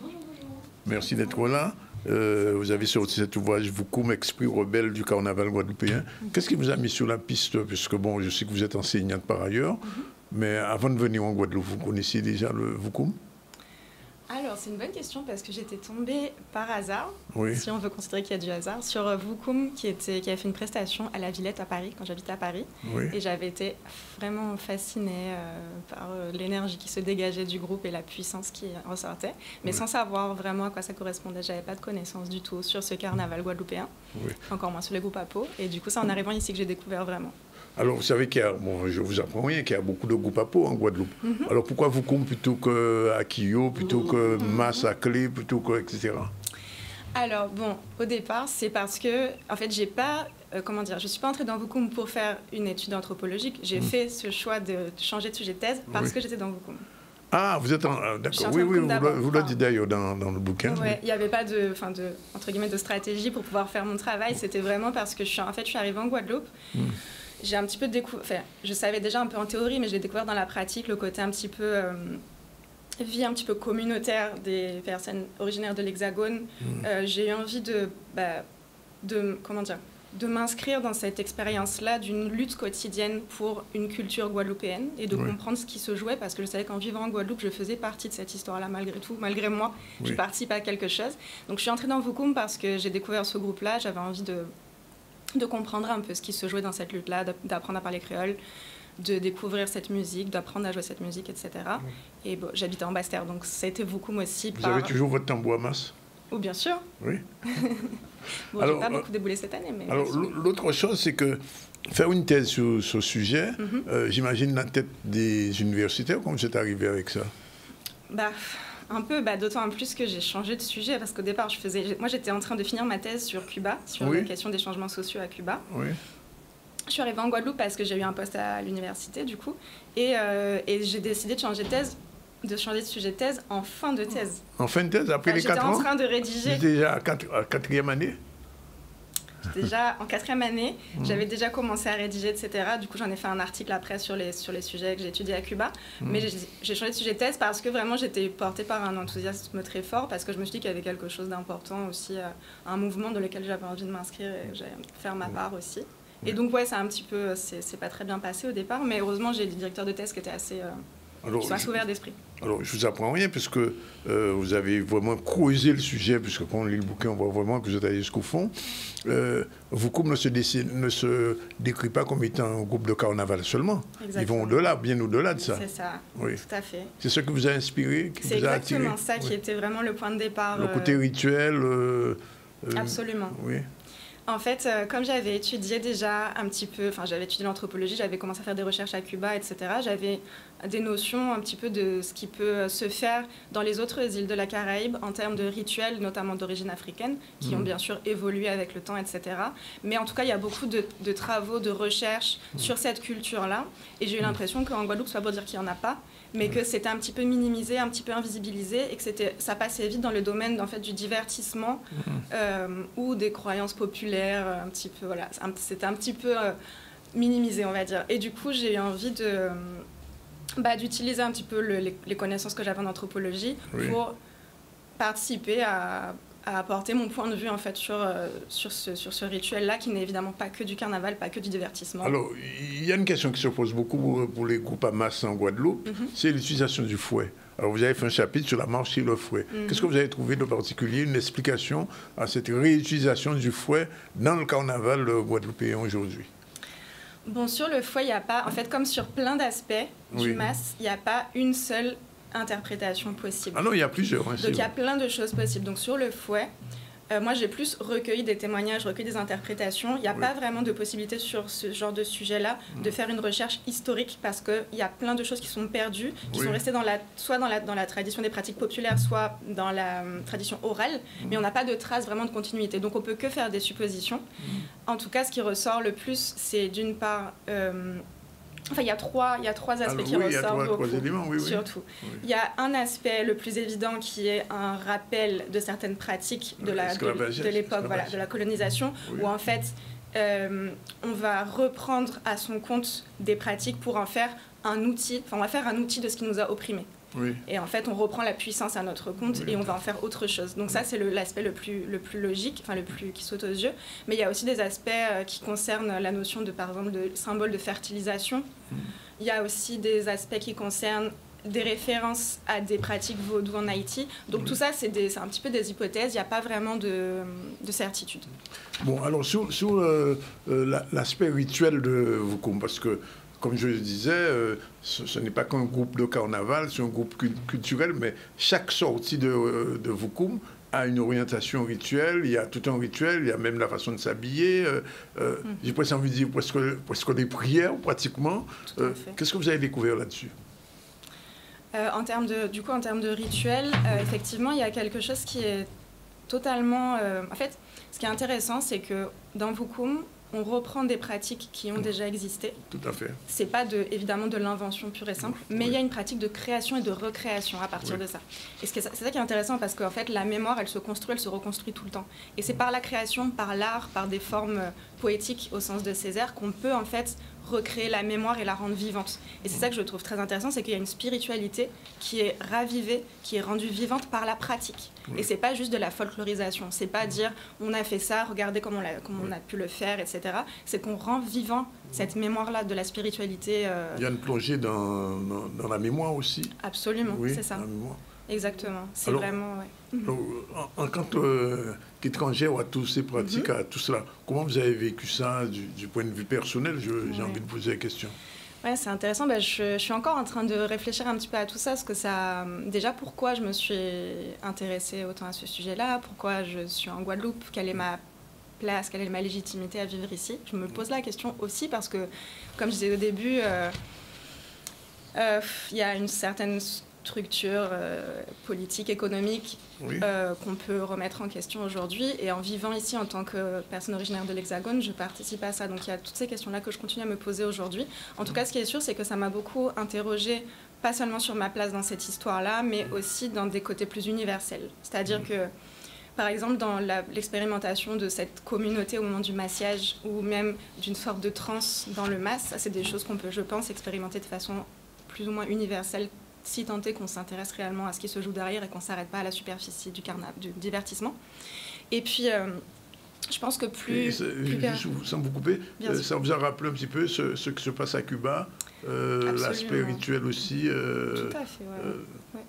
Bonjour, bonjour. Merci d'être là. Vous avez sorti cet ouvrage, Voukoum, esprit rebelle du carnaval guadeloupéen. Qu'est-ce qui vous a mis sur la piste? Puisque, bon, je sais que vous êtes enseignante par ailleurs, mais avant de venir en Guadeloupe, vous connaissiez déjà le Voukoum? Alors, c'est une bonne question parce que j'étais tombée par hasard, Oui. si on veut considérer qu'il y a du hasard, sur Voukoum qui avait fait une prestation à la Villette à Paris, quand j'habitais à Paris. Oui. Et j'avais été vraiment fascinée par l'énergie qui se dégageait du groupe et la puissance qui ressortait, mais sans savoir vraiment à quoi ça correspondait. J'avais pas de connaissances du tout sur ce carnaval guadeloupéen, Oui. encore moins sur les groupes à peau. Et du coup, c'est en arrivant ici que j'ai découvert vraiment. Alors, vous savez qu'il y a, bon, je vous apprends rien, qu'il y a beaucoup de groupes à peau en Guadeloupe. Alors, pourquoi Voukoum plutôt qu'à Quillo, plutôt que Masse à Clé, plutôt que, etc. Alors, bon, au départ, c'est parce que, en fait, j'ai pas, je suis pas entrée dans Voukoum pour faire une étude anthropologique. J'ai fait ce choix de changer de sujet de thèse parce que j'étais dans Voukoum. Ah, vous êtes en... Je suis D'accord. en Oui, train de oui, Voukoum d'abord. vous le dites d'ailleurs dans le bouquin. Ouais, il n'y avait pas entre guillemets, de stratégie pour pouvoir faire mon travail. C'était vraiment parce que je suis arrivée en Guadeloupe. J'ai un petit peu découvert, enfin, je savais déjà un peu en théorie, mais j'ai découvert dans la pratique le côté un petit peu vie un petit peu communautaire des personnes originaires de l'Hexagone. J'ai eu envie de m'inscrire dans cette expérience-là d'une lutte quotidienne pour une culture guadeloupéenne et de comprendre ce qui se jouait, parce que je savais qu'en vivant en Guadeloupe, je faisais partie de cette histoire-là malgré tout, malgré moi, je participe à quelque chose. Donc je suis entrée dans Voukoum parce que j'ai découvert ce groupe-là, j'avais envie de comprendre un peu ce qui se jouait dans cette lutte-là, d'apprendre à parler créole, de découvrir cette musique, d'apprendre à jouer cette musique, etc. Et bon, j'habitais en Basse-Terre, donc ça a été Voukoum aussi. Vous avez toujours votre tambour à masse? Oh, bien sûr. Oui. Bon, j'ai pas beaucoup déboulé cette année, mais... Alors, l'autre chose, c'est que faire une thèse sur ce sujet, j'imagine la tête des universitaires, comment vous êtes arrivé avec ça? Un peu, d'autant plus que j'ai changé de sujet, parce qu'au départ, moi j'étais en train de finir ma thèse sur Cuba, sur la question des changements sociaux à Cuba. Oui. Je suis arrivée en Guadeloupe parce que j'ai eu un poste à l'université, du coup, et j'ai décidé de changer de sujet de thèse en fin de thèse. En fin de thèse, après les 4 ans? J'étais en train de rédiger. J'étais déjà à 4e année? Déjà en 4e année, j'avais déjà commencé à rédiger, etc. Du coup, j'en ai fait un article après sur les sujets que j'ai étudiés à Cuba. Mais j'ai changé de sujet de thèse parce que vraiment, j'étais portée par un enthousiasme très fort, parce que je me suis dit qu'il y avait quelque chose d'important aussi, un mouvement dans lequel j'avais envie de m'inscrire et j'allais faire ma part aussi. Et donc, c'est un petit peu... C'est pas très bien passé au départ, mais heureusement, j'ai des directeurs de thèse qui étaient assez... qui sont assez ouverts d'esprit. Alors, je vous apprends rien, puisque vous avez vraiment creusé le sujet, puisque quand on lit le bouquin, on voit vraiment que vous êtes allé jusqu'au fond. Voukoum ne se décrit pas comme étant un groupe de carnaval seulement. Exactement. Ils vont au-delà, bien au-delà de ça. C'est ça, oui. Tout à fait. C'est ce qui vous a inspiré, qui c'est vous a attiré. exactement ça qui était vraiment le point de départ. Le côté rituel. Absolument. Oui. En fait, comme j'avais étudié déjà un petit peu, j'avais étudié l'anthropologie, j'avais commencé à faire des recherches à Cuba, etc. J'avais des notions un petit peu de ce qui peut se faire dans les autres îles de la Caraïbe en termes de rituels, notamment d'origine africaine, qui ont bien sûr évolué avec le temps, etc. Mais en tout cas, il y a beaucoup de travaux, de recherches sur cette culture-là. Et j'ai eu l'impression qu'en Guadeloupe, c'est pas pour dire qu'il n'y en a pas, mais que c'était un petit peu minimisé, un petit peu invisibilisé, et que ça passait vite dans le domaine du divertissement ou des croyances populaires, un petit peu, voilà, c'était un petit peu minimisé, on va dire. Et du coup, j'ai eu envie d'utiliser un petit peu les connaissances que j'avais en anthropologie pour participer à apporter mon point de vue en fait sur ce rituel-là qui n'est évidemment pas que du carnaval, pas que du divertissement. Alors, il y a une question qui se pose beaucoup pour les groupes à masse en Guadeloupe, c'est l'utilisation du fouet. Alors, vous avez fait un chapitre sur la marche sur le fouet. Qu'est-ce que vous avez trouvé de particulier, une explication à cette réutilisation du fouet dans le carnaval guadeloupéen aujourd'hui? Bon, sur le fouet, il n'y a pas, en fait, comme sur plein d'aspects du mas, il n'y a pas une seule interprétation possible. Ah non, il y a plusieurs. Donc il y a plein de choses possibles. Donc sur le fouet, moi j'ai plus recueilli des témoignages, recueilli des interprétations. Il n'y a pas vraiment de possibilité sur ce genre de sujet-là de faire une recherche historique parce qu'il y a plein de choses qui sont perdues, qui sont restées soit dans la tradition des pratiques populaires, soit dans la tradition orale, mais on n'a pas de traces vraiment de continuité. Donc on peut que faire des suppositions. En tout cas, ce qui ressort le plus, c'est d'une part... Enfin, il y a trois aspects qui ressortent beaucoup, surtout. Il y a un aspect le plus évident qui est un rappel de certaines pratiques de l'époque, voilà, de la colonisation, où en fait, on va reprendre à son compte des pratiques pour en faire un outil, enfin on va faire un outil de ce qui nous a opprimés. Et en fait, on reprend la puissance à notre compte et on va en faire autre chose. Donc ça, c'est l'aspect le plus logique, enfin qui saute aux yeux. Mais il y a aussi des aspects qui concernent la notion de, par exemple, de symbole de fertilisation. Il y a aussi des aspects qui concernent des références à des pratiques vaudou en Haïti. Donc tout ça, c'est un petit peu des hypothèses. Il n'y a pas vraiment de certitude. Bon, alors sur l'aspect rituel de Voukoum, parce que comme je le disais, ce n'est pas qu'un groupe de carnaval, c'est un groupe culturel, mais chaque sortie de Voukoum a une orientation rituelle, il y a tout un rituel, il y a même la façon de s'habiller, j'ai presque envie de dire presque des prières pratiquement. Qu'est-ce que vous avez découvert là-dessus? En termes de rituel, effectivement, il y a quelque chose qui est totalement... en fait, ce qui est intéressant, c'est que dans Voukoum, on reprend des pratiques qui ont déjà existé. Tout à fait. C'est pas évidemment de l'invention pure et simple, mais il y a une pratique de création et de recréation à partir de ça. Et c'est ça qui est intéressant parce qu'en fait, la mémoire, elle se construit, elle se reconstruit tout le temps. Et c'est par la création, par l'art, par des formes poétiques au sens de Césaire qu'on peut en fait recréer la mémoire et la rendre vivante. Et c'est ça que je trouve très intéressant, c'est qu'il y a une spiritualité qui est ravivée, qui est rendue vivante par la pratique. Et c'est pas juste de la folklorisation, c'est pas dire on a fait ça, regardez comment on a pu le faire, etc. C'est qu'on rend vivant cette mémoire-là de la spiritualité. Il y a une plongée dans la mémoire aussi. Absolument, c'est ça. La mémoire. Exactement, c'est vraiment... En tant qu'étrangère à toutes ces pratiques, à tout cela, comment vous avez vécu ça du point de vue personnel? J'ai envie de poser la question. Ouais, c'est intéressant. Je suis encore en train de réfléchir un petit peu à tout ça, parce que ça... Déjà, pourquoi je me suis intéressée autant à ce sujet-là? Pourquoi je suis en Guadeloupe? Quelle est ma place? Quelle est ma légitimité à vivre ici? Je me pose la question aussi parce que, comme je disais au début, il y a une certaine structure politique, économique qu'on peut remettre en question aujourd'hui. Et en vivant ici en tant que personne originaire de l'Hexagone, je participe à ça. Donc il y a toutes ces questions-là que je continue à me poser aujourd'hui. En tout cas, ce qui est sûr, c'est que ça m'a beaucoup interrogée, pas seulement sur ma place dans cette histoire-là, mais aussi dans des côtés plus universels. C'est-à-dire que, par exemple, dans l'expérimentation de cette communauté au moment du massiage, ou même d'une sorte de transe dans le mas, ça, c'est des choses qu'on peut, je pense, expérimenter de façon plus ou moins universelle, si tant est qu'on s'intéresse réellement à ce qui se joue derrière et qu'on ne s'arrête pas à la superficie du divertissement. Et puis, je pense que sans vous couper, ça vous a rappelé un petit peu ce qui se passe à Cuba, l'aspect rituel aussi. Tout à fait, ouais.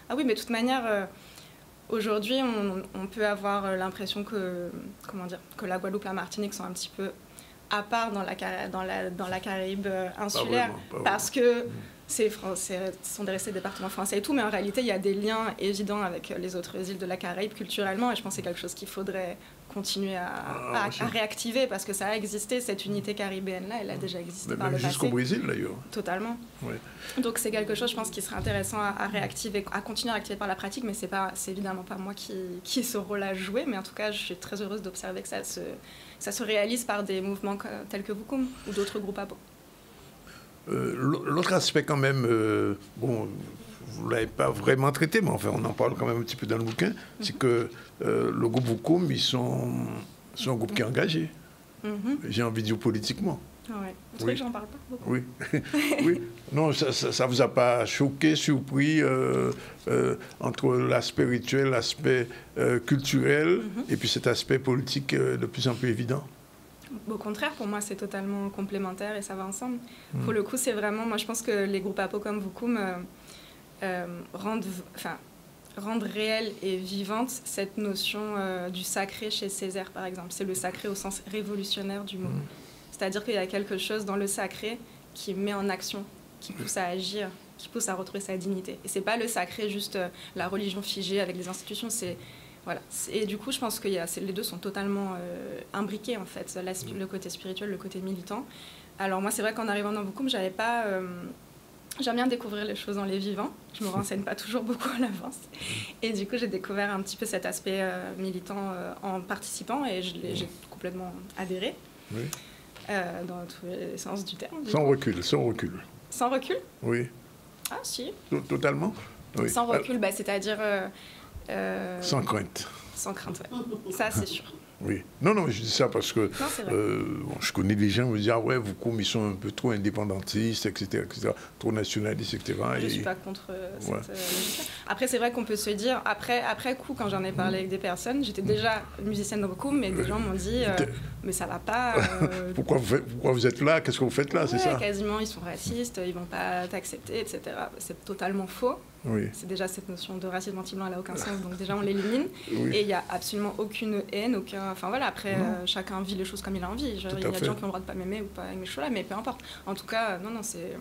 Ah oui, mais de toute manière, aujourd'hui, on peut avoir l'impression que la Guadeloupe et la Martinique sont un petit peu à part dans la Caraïbe insulaire, parce que ce sont restés récits français et tout, mais en réalité, il y a des liens évidents avec les autres îles de la Caraïbe culturellement, et je pense que c'est quelque chose qu'il faudrait continuer à réactiver, parce que ça a existé, cette unité caribéenne-là, elle a déjà existé par le passé. Jusqu'au Brésil, d'ailleurs. Totalement. Ouais. Donc c'est quelque chose, je pense, qui serait intéressant à réactiver, à continuer à réactiver par la pratique, mais c'est évidemment pas moi qui ai ce rôle à jouer, mais en tout cas, je suis très heureuse d'observer que ça se réalise par des mouvements tels que Voukoum ou d'autres groupes à Beau. L'autre aspect quand même, bon, vous ne l'avez pas vraiment traité, mais enfin on en parle quand même un petit peu dans le bouquin, c'est que le groupe Voukoum, ils sont un groupe qui est engagé, j'ai envie de dire politiquement. Ouais. C'est Oui. vrai que j'en parle pas beaucoup. Oui. Oui. Non, ça vous a pas choqué, surpris entre l'aspect rituel, l'aspect culturel et puis cet aspect politique de plus en plus évident? Au contraire, pour moi, c'est totalement complémentaire et ça va ensemble. Pour le coup, c'est vraiment... Moi, je pense que les groupes APO comme Vukum rendent réelle et vivante cette notion du sacré chez Césaire, par exemple. C'est le sacré au sens révolutionnaire du mot. C'est-à-dire qu'il y a quelque chose dans le sacré qui met en action, qui pousse à agir, qui pousse à retrouver sa dignité. Et c'est pas le sacré juste la religion figée avec les institutions, c'est... Voilà. Et du coup, je pense que les deux sont totalement imbriqués, en fait, le côté spirituel, le côté militant. Alors moi, c'est vrai qu'en arrivant dans Vukum, j'avais pas... J'aime bien découvrir les choses en les vivant. Je me renseigne pas toujours beaucoup à l'avance. Et du coup, j'ai découvert un petit peu cet aspect militant en participant et j'ai complètement adhéré. Oui. Dans tous les sens du terme. Sans recul, sans recul. Sans recul? Oui. Ah, si. Totalement? Oui. Sans recul, c'est-à-dire... sans crainte. Sans crainte, ouais. Ça, c'est sûr. Oui. Non, je dis ça parce que non, c'est vrai. Je connais des gens qui me disent « Ah ouais, Vukum, ils sont un peu trop indépendantistes, etc., trop nationalistes, etc. » Je ne suis pas contre cette logique-là. Après, c'est vrai qu'on peut se dire, après coup, quand j'en ai parlé avec des personnes, j'étais déjà musicienne dans Vukum, mais des gens m'ont dit « Mais ça va pas... pourquoi vous êtes là? Qu'est-ce que vous faites là ?» C'est ça? Quasiment, ils sont racistes, ils vont pas t'accepter, etc. C'est totalement faux. Oui. C'est déjà cette notion de racisme anti-blanc, elle n'a aucun sens, donc déjà on l'élimine. Oui. Et il n'y a absolument aucune haine, aucun... Enfin voilà, après, chacun vit les choses comme il a envie. Il y a des gens qui ont le droit de pas m'aimer ou pas aimer chaud là, mais peu importe. En tout cas, non, c'est...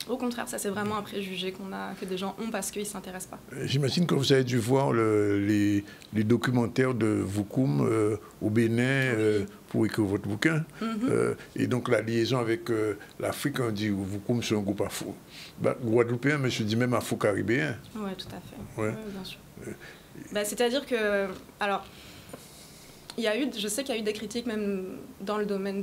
Au contraire, ça c'est vraiment un préjugé que des gens ont parce qu'ils ne s'intéressent pas. J'imagine que vous avez dû voir les documentaires de Vukum au Bénin pour écrire votre bouquin. Et donc la liaison avec l'Afrique, on dit Vukum c'est un groupe guadeloupéen, mais je dis même afro-caribéen. Oui, tout à fait. Ouais. Oui, bien sûr. C'est-à-dire que... Alors, je sais qu'il y a eu des critiques même dans le domaine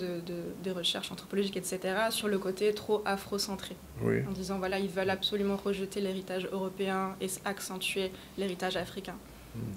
des recherches anthropologiques, etc., sur le côté trop afrocentré. Oui. En disant, voilà, ils veulent absolument rejeter l'héritage européen et accentuer l'héritage africain.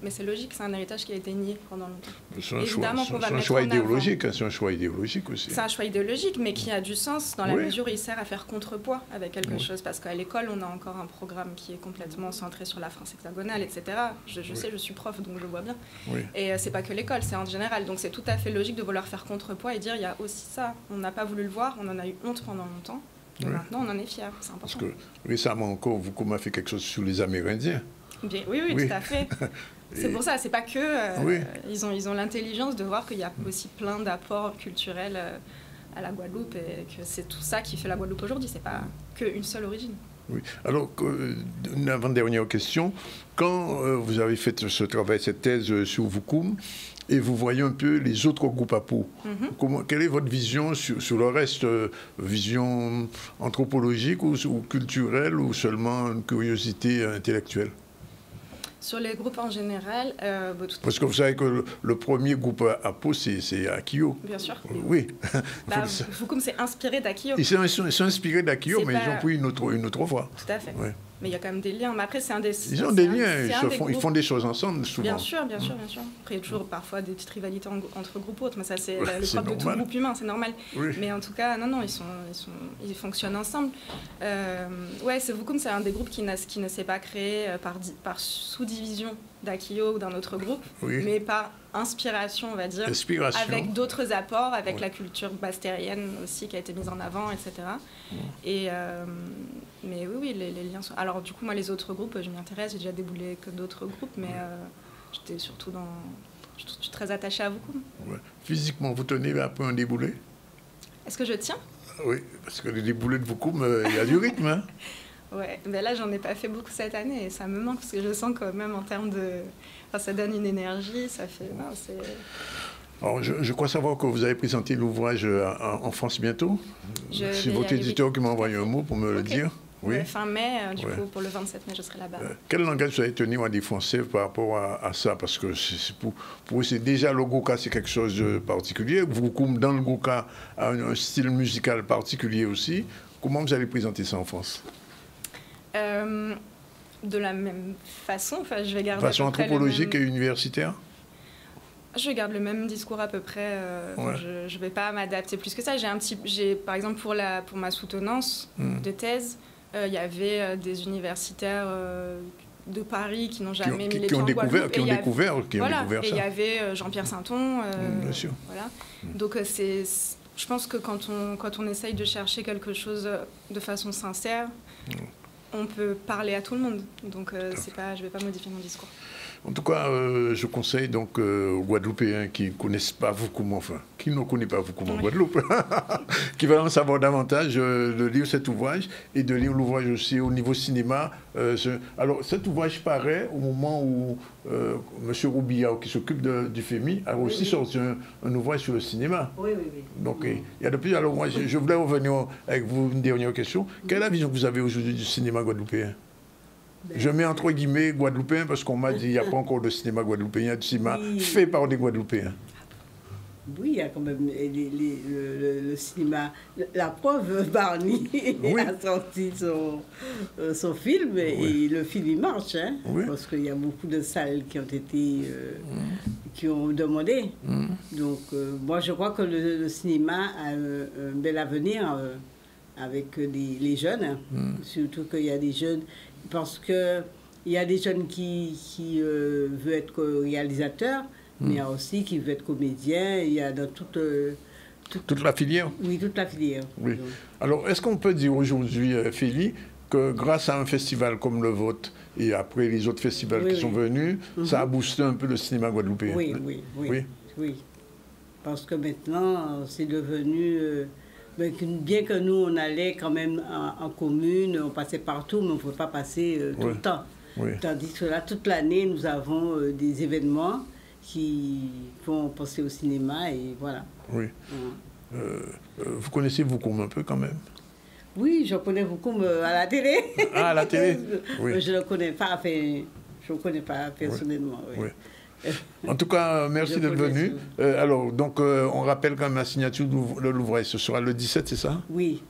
Mais c'est logique, c'est un héritage qui a été nié pendant longtemps. C'est un choix idéologique, c'est un choix idéologique aussi. C'est un choix idéologique, mais qui a du sens dans la mesure où il sert à faire contrepoids avec quelque chose. Parce qu'à l'école, on a encore un programme qui est complètement centré sur la France hexagonale, etc. Je sais, je suis prof, donc je vois bien. Oui. Et c'est pas que l'école, c'est en général. Donc c'est tout à fait logique de vouloir faire contrepoids et dire, il y a aussi ça. On n'a pas voulu le voir, on en a eu honte pendant longtemps. Et maintenant, on en est fiers. C'est important. Parce que récemment encore, Vukum a fait quelque chose sur les Amérindiens. Bien, oui, tout à fait. C'est pour ça, c'est pas que... ils ont l'intelligence de voir qu'il y a aussi plein d'apports culturels à la Guadeloupe et que c'est tout ça qui fait la Guadeloupe aujourd'hui, c'est pas qu'une seule origine. Oui. Alors, une avant-dernière question. Quand vous avez fait ce travail, cette thèse sur Vukum, et vous voyez un peu les autres groupes APO, quelle est votre vision sur le reste? Vision anthropologique ou culturelle ou seulement une curiosité intellectuelle? Sur les groupes en général... Parce que vous savez que le premier groupe APO, c'est Akio. Bien sûr. Oui. Vukum s'est inspiré d'Akio. Ils sont inspirés d'Akio, mais ils ont pris une autre voie. Tout à fait. Ouais. Mais il y a quand même des liens. Mais après, c'est un des... Ils ont des liens, ils font des choses ensemble, souvent. Bien sûr. Après, il y a toujours parfois des petites rivalités entre groupes autres, mais ça, c'est le propre de tout groupe humain, c'est normal. Oui. Mais en tout cas, non, ils fonctionnent ensemble. Vukum, c'est un des groupes qui ne s'est pas créé par sous-division d'Akio ou d'un autre groupe, mais par inspiration, on va dire, avec d'autres apports, avec la culture bastérienne aussi qui a été mise en avant, etc. Mais oui, les liens sont... Alors du coup, moi, les autres groupes, je m'y intéresse, j'ai déjà déboulé que d'autres groupes, mais j'étais surtout je suis très attachée à Vukum. Ouais. Physiquement, vous tenez un peu un déboulé? Est-ce que je tiens? Oui, parce que les déboulés de Vukum, il y a du rythme, hein? Ouais, mais là, j'en ai pas fait beaucoup cette année et ça me manque parce que je sens quand même en termes de... Enfin, ça donne une énergie, ça fait... Non, c'est... Alors, je crois savoir que vous avez présenté l'ouvrage en France bientôt. C'est votre éditeur qui m'a envoyé un mot pour me le dire. Oui. Fin mai, du coup, pour le 27 mai, je serai là-bas. Quel langage vous allez tenir à des Français par rapport à ça? Parce que pour eux, c'est déjà le Goka, c'est quelque chose de particulier. Vukum, dans le Goka, a un style musical particulier aussi. Comment vous allez présenter ça en France? De la même façon, enfin, je vais garder... Façon anthropologique et universitaire? Je garde le même discours à peu près. Je ne vais pas m'adapter plus que ça. Par exemple, pour ma soutenance de thèse, il y avait des universitaires de Paris qui n'ont jamais mis les pieds en Guadeloupe. Qui ont découvert ça. Et il y avait Jean-Pierre Sainton. Bien sûr. Voilà. Donc, je pense que quand on essaye de chercher quelque chose de façon sincère, on peut parler à tout le monde. Donc, je ne vais pas modifier mon discours. En tout cas, je conseille donc aux Guadeloupéens qui ne connaissent pas Voukoum, qui ne connaissent pas Voukoum en Guadeloupe, qui veulent en savoir davantage, de lire cet ouvrage et de lire l'ouvrage aussi au niveau cinéma. Alors, cet ouvrage paraît au moment où M. Roubillard, qui s'occupe du FEMI, a aussi sorti un ouvrage sur le cinéma. Oui. Donc, il y a de plus. Alors, moi, je voulais revenir avec vous une dernière question. Quelle est la vision que vous avez aujourd'hui du cinéma guadeloupéen ? Je mets entre guillemets guadeloupéen parce qu'on m'a dit qu'il n'y a pas encore de cinéma guadeloupéen, il y a du cinéma fait par des Guadeloupéens. Oui, il y a quand même le cinéma. La preuve, Barney a sorti son film et le film il marche, hein, parce qu'il y a beaucoup de salles qui ont été qui ont demandé. Donc moi je crois que le cinéma a un bel avenir avec les jeunes, surtout qu'il y a des jeunes. Parce qu'il y a des jeunes qui veulent être réalisateurs, mais il y a aussi qui veulent être comédiens. Il y a dans toute la filière. Oui, toute la filière. Oui. Alors, est-ce qu'on peut dire aujourd'hui, Félie, que grâce à un festival comme le vôtre, et après les autres festivals qui sont venus, ça a boosté un peu le cinéma guadeloupéen? Oui. Parce que maintenant, c'est devenu... bien que nous, on allait quand même en commune, on passait partout, mais on ne pouvait pas passer tout le temps. Tandis que là, toute l'année, nous avons des événements qui font penser au cinéma et voilà. Oui. Vous connaissez Voukoum un peu quand même? Oui, je connais Voukoum à la télé. Ah, à la télé? Oui. Je ne le connais pas, personnellement. Oui. En tout cas, merci d'être venu. Alors, donc, on rappelle quand même la signature de l'ouvrage. Ce sera le 17, c'est ça? Oui.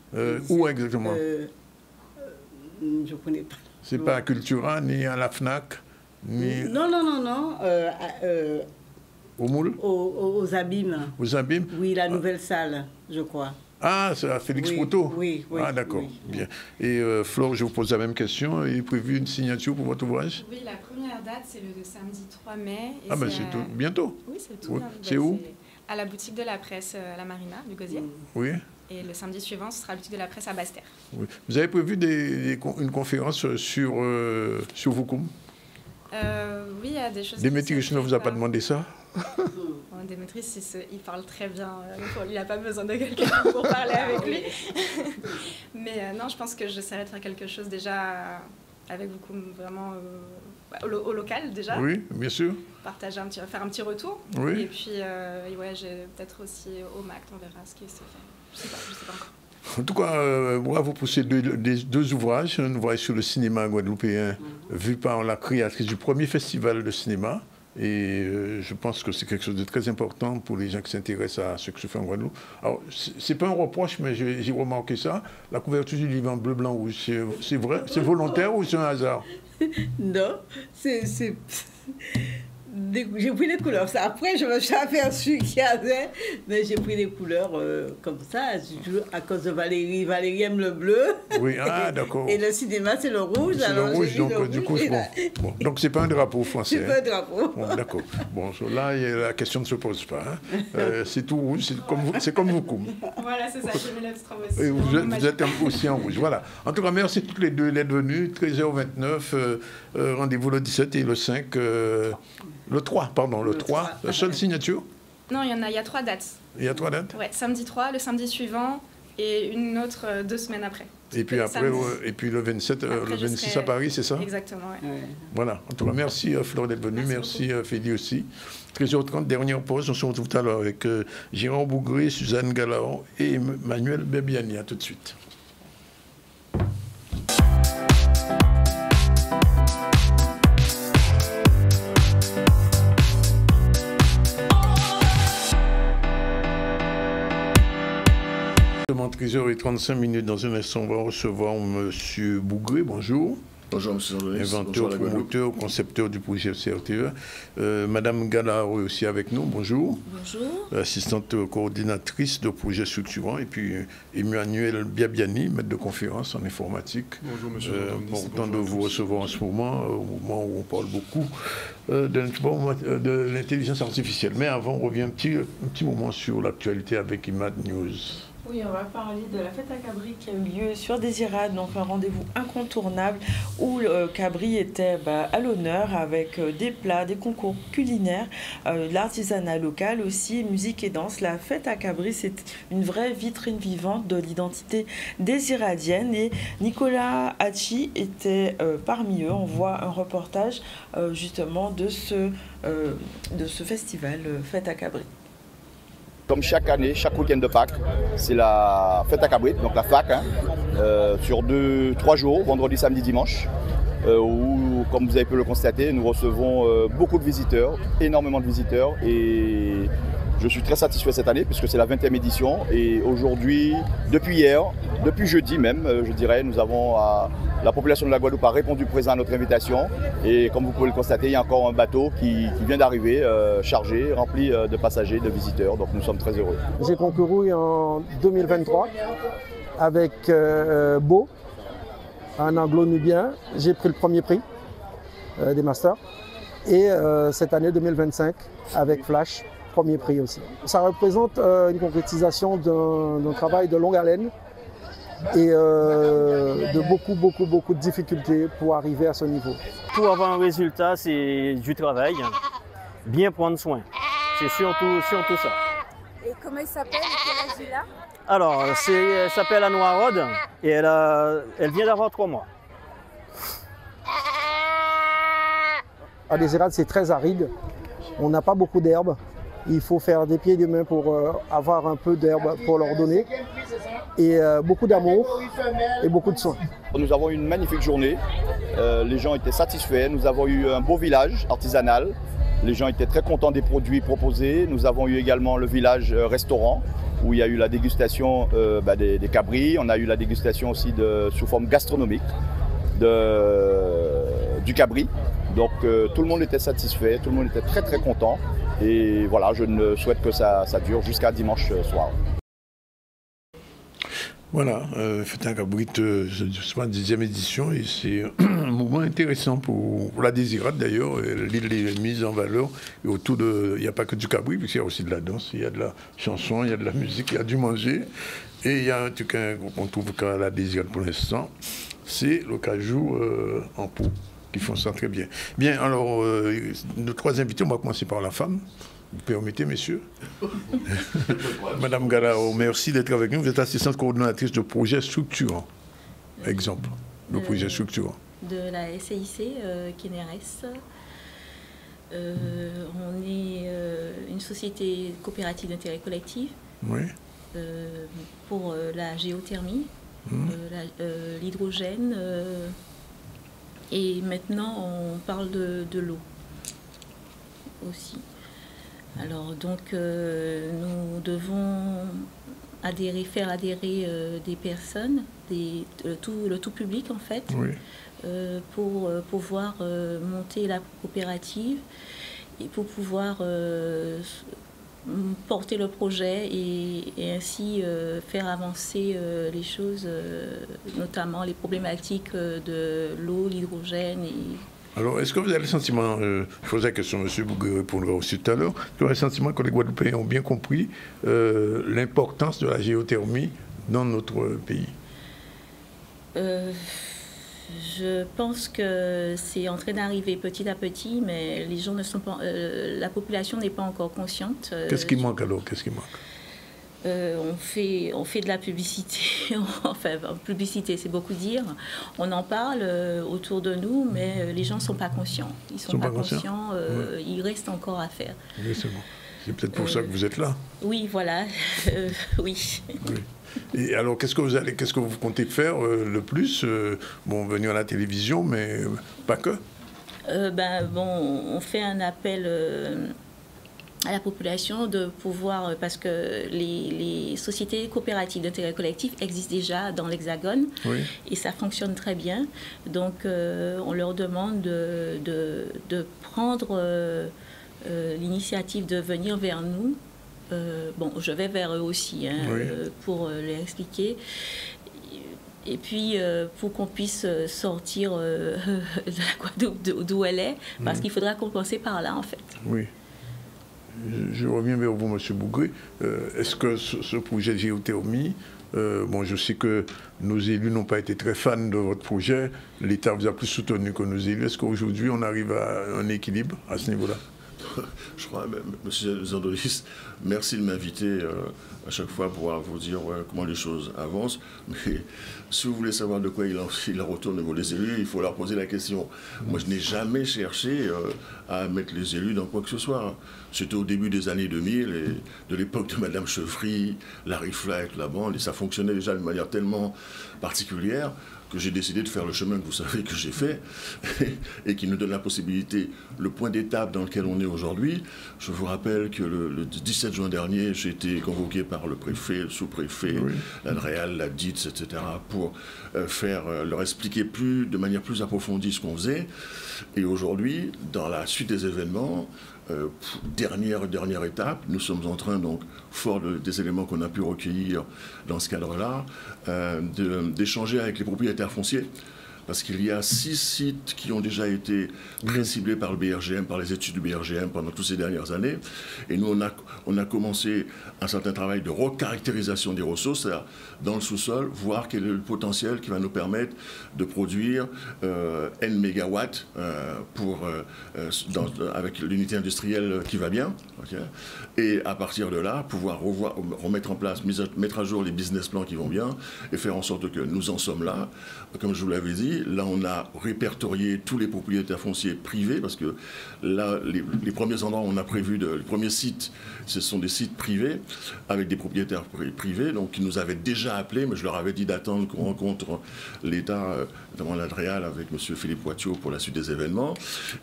Où exactement? Je ne connais pas. C'est pas à Cultura, ni à la FNAC, ni... Non. Au Moule? Aux Abîmes. Aux Abîmes? Oui, la nouvelle salle, je crois. Ah, c'est à Félix Proto? Oui. Ah, d'accord. Bien. Et Flore, je vous pose la même question. Est prévu une signature pour votre ouvrage? Oui, la première date, c'est le samedi 3 mai. Et c'est tout bientôt? Oui, c'est tout bien. C'est où? À la boutique de la presse à la Marina, du Gosier. Oui. Et le samedi suivant, ce sera la boutique de la presse à Basse-Terre. Oui. Vous avez prévu une conférence sur Voukoum? Oui, il y a des choses... Démétrius ne vous a pas demandé ça? Démétrius, il parle très bien. Il n'a pas besoin de quelqu'un pour parler avec lui. Mais non, je pense que j'essaierai de faire quelque chose déjà avec Voukoum, vraiment au local déjà. Oui, bien sûr. Faire un petit retour. Oui. Et puis, j'ai peut-être aussi au MAC, on verra ce qui se fait. Je sais pas encore. En tout cas, bravo pour ces deux ouvrages. Un ouvrage sur le cinéma guadeloupéen, vu par la créatrice du premier festival de cinéma. Et je pense que c'est quelque chose de très important pour les gens qui s'intéressent à ce que se fait en Guadeloupe. Alors, c'est pas un reproche, mais j'ai remarqué ça. La couverture du livre en bleu, blanc, rouge, c'est vrai? C'est volontaire ou c'est un hasard? Non, j'ai pris des couleurs. Après, je me suis aperçue qu'il y avait, mais j'ai pris des couleurs comme ça, à cause de Valérie. Valérie aime le bleu. Oui, d'accord. Et le cinéma, c'est le rouge. C'est le rouge, donc du coup, bon. Donc, c'est pas un drapeau français. C'est pas un drapeau. Bon, d'accord. Bon, là, la question ne se pose pas. C'est tout rouge, c'est comme Voukoum. Voilà, c'est ça, j'ai mis l'extra aussi. Et vous êtes aussi en rouge. Voilà. En tout cas, merci toutes les deux d'être venues. 13h29, rendez-vous le 17 et le 5. Le 3, pardon, le 3. La seule signature? Non, il y a 3 dates. Il y a 3 dates? Oui, samedi 3, le samedi suivant et une autre 2 semaines après. Et puis après, et puis le 27, le 26 à Paris, c'est ça? Exactement, oui. Voilà. En tout cas, merci Flore d'être venue. Merci Félie aussi. 13h30, dernière pause. On se retrouve tout à l'heure avec Gérard Bougré, Suzanne Galaon et Manuel Bebiani. À tout de suite. Justement, 13h35. Dans un instant, on va recevoir M. Bougré. Bonjour. Bonjour, M. Jean-Denis. Inventeur, promoteur, concepteur du projet CRTE. Madame Galaro est aussi avec nous. Bonjour. Bonjour. Assistante coordinatrice de projet structurant. Et puis Emmanuel Biabiani, maître de conférence en informatique. Bonjour, M. Jean-Denis. Content de vous recevoir en ce moment, au moment où on parle beaucoup de l'intelligence artificielle. Mais avant, on revient un petit moment sur l'actualité avec IMAD News. Oui, on va parler de la fête à Cabri qui a eu lieu sur Désirade, donc un rendez-vous incontournable où Cabri était à l'honneur avec des plats, des concours culinaires, l'artisanat local aussi, musique et danse. La fête à Cabri, c'est une vraie vitrine vivante de l'identité désiradienne et Nicolas Hachi était parmi eux. On voit un reportage justement de ce festival Fête à Cabri. Comme chaque année, chaque week-end de Pâques, c'est la fête à Cabri, donc la FAC, sur 3 jours, vendredi, samedi, dimanche, où, comme vous avez pu le constater, nous recevons beaucoup de visiteurs, énormément de visiteurs, et je suis très satisfait cette année puisque c'est la 20e édition, et aujourd'hui, depuis hier, depuis jeudi même, je dirais, nous avons la population de la Guadeloupe a répondu présent à notre invitation, et comme vous pouvez le constater, il y a encore un bateau qui vient d'arriver, chargé, rempli de passagers, de visiteurs, donc nous sommes très heureux. J'ai concouru en 2023 avec Beau, un anglo-nubien. J'ai pris le premier prix des masters, et cette année 2025 avec Flash, premier prix aussi. Ça représente une concrétisation d'un travail de longue haleine et de beaucoup de difficultés pour arriver à ce niveau. Pour avoir un résultat, c'est du travail, bien prendre soin. C'est surtout ça. Et comment il s'appelle? Quel âge il a? Alors, elle s'appelle Anoua Rod et elle vient d'avoir 3 mois. À Désirade, c'est très aride. On n'a pas beaucoup d'herbe. Il faut faire des pieds et des mains pour avoir un peu d'herbe pour leur donner. Et beaucoup d'amour et beaucoup de soins. Nous avons eu une magnifique journée. Les gens étaient satisfaits. Nous avons eu un beau village artisanal. Les gens étaient très contents des produits proposés. Nous avons eu également le village restaurant où il y a eu la dégustation des cabris. On a eu la dégustation aussi sous forme gastronomique du cabri. Donc tout le monde était satisfait, tout le monde était très content. Et voilà, je ne souhaite que ça dure jusqu'à dimanche soir. Voilà, Fête à Cabri, c'est la 10e édition et c'est un moment intéressant pour la Désirade d'ailleurs. L'île est mise en valeur et autour il n'y a pas que du Cabri, puisqu'il y a aussi de la danse, il y a de la chanson, il y a de la musique, il y a du manger. Et il y a un truc qu'on trouve qu'à la Désirade pour l'instant, c'est le cajou en pot, qui font ça très bien. Bien, alors, nos 3 invités, on va commencer par la femme. Vous permettez, messieurs? Madame Galao, merci d'être avec nous. Vous êtes assistante coordonnatrice de projet structurant. Exemple de projet structurant. De la SAIC, KNRS. On est une société coopérative d'intérêt collectif. Oui. Pour la géothermie, l'hydrogène. Et maintenant, on parle de l'eau aussi. Alors, donc, nous devons faire adhérer des personnes, le tout public, en fait, oui. Pour pouvoir monter la coopérative et pour pouvoir porter le projet et ainsi faire avancer les choses, notamment les problématiques de l'eau, l'hydrogène. Alors, est-ce que vous avez le sentiment, je posais la question, M. Bouguer répondra aussi tout à l'heure, est-ce que vous avez le sentiment que les Guadeloupéens ont bien compris l'importance de la géothermie dans notre pays? Je pense que c'est en train d'arriver petit à petit, mais les gens ne sont pas, la population n'est pas encore consciente. Qu'est-ce qui manque alors? Qu'est-ce qui manque? On fait de la publicité, enfin publicité c'est beaucoup dire, on en parle autour de nous, mais les gens ne sont pas conscients. Ils ne sont pas conscients, ouais. Il reste encore à faire. Oui, c'est bon. C'est peut-être pour ça que vous êtes là. Oui, voilà, oui. Et alors, qu'est-ce que vous comptez faire le plus? Bon, venir à la télévision, mais pas que. On fait un appel à la population de pouvoir, parce que les sociétés coopératives d'intérêt collectif existent déjà dans l'Hexagone, oui, et ça fonctionne très bien. Donc, on leur demande de prendre l'initiative de venir vers nous. Bon, je vais vers eux aussi, hein, oui, pour leur expliquer. Et puis, pour qu'on puisse sortir de la Guadeloupe d'où elle est, parce qu'il faudra compenser par là, en fait. Oui. Je reviens vers vous, M. Bougré. Est-ce que ce projet de géothermie, bon, je sais que nos élus n'ont pas été très fans de votre projet, l'État vous a plus soutenu que nos élus. Est-ce qu'aujourd'hui, on arrive à un équilibre à ce niveau-là? Je crois, M. Zandonis, merci de m'inviter à chaque fois pour pouvoir vous dire comment les choses avancent. Mais si vous voulez savoir de quoi il en retourne au niveau des élus, il faut leur poser la question. Moi, je n'ai jamais cherché à mettre les élus dans quoi que ce soit. C'était au début des années 2000, et de l'époque de Mme Chevry, Larry Fly, la bande, et ça fonctionnait déjà de manière tellement particulière que j'ai décidé de faire le chemin que vous savez que j'ai fait et qui nous donne la possibilité, le point d'étape dans lequel on est aujourd'hui. Je vous rappelle que le 17 juin dernier, j'ai été convoqué par le préfet, le sous-préfet, oui, l'ADREAL, la DITS, etc., pour leur expliquer de manière plus approfondie ce qu'on faisait. Et aujourd'hui, dans la suite des événements, dernière étape, nous sommes en train, donc, fort des éléments qu'on a pu recueillir dans ce cadre-là, d'échanger avec les propriétaires fonciers, parce qu'il y a 6 sites qui ont déjà été ciblés par le BRGM, par les études du BRGM pendant toutes ces dernières années. Et nous, on a commencé un certain travail de recaractérisation des ressources, c'est-à-dire dans le sous-sol, voir quel est le potentiel qui va nous permettre de produire N mégawatts avec l'unité industrielle qui va bien. Okay, et à partir de là, pouvoir remettre en place, mettre à jour les business plans qui vont bien et faire en sorte que nous en sommes là. Comme je vous l'avais dit, là, on a répertorié tous les propriétaires fonciers privés, parce que là, les premiers endroits où on a prévu, les premiers sites, ce sont des sites privés, avec des propriétaires privés, donc qui nous avaient déjà appelés, mais je leur avais dit d'attendre qu'on rencontre l'État, notamment l'ADREAL, avec M. Philippe Poitiot pour la suite des événements,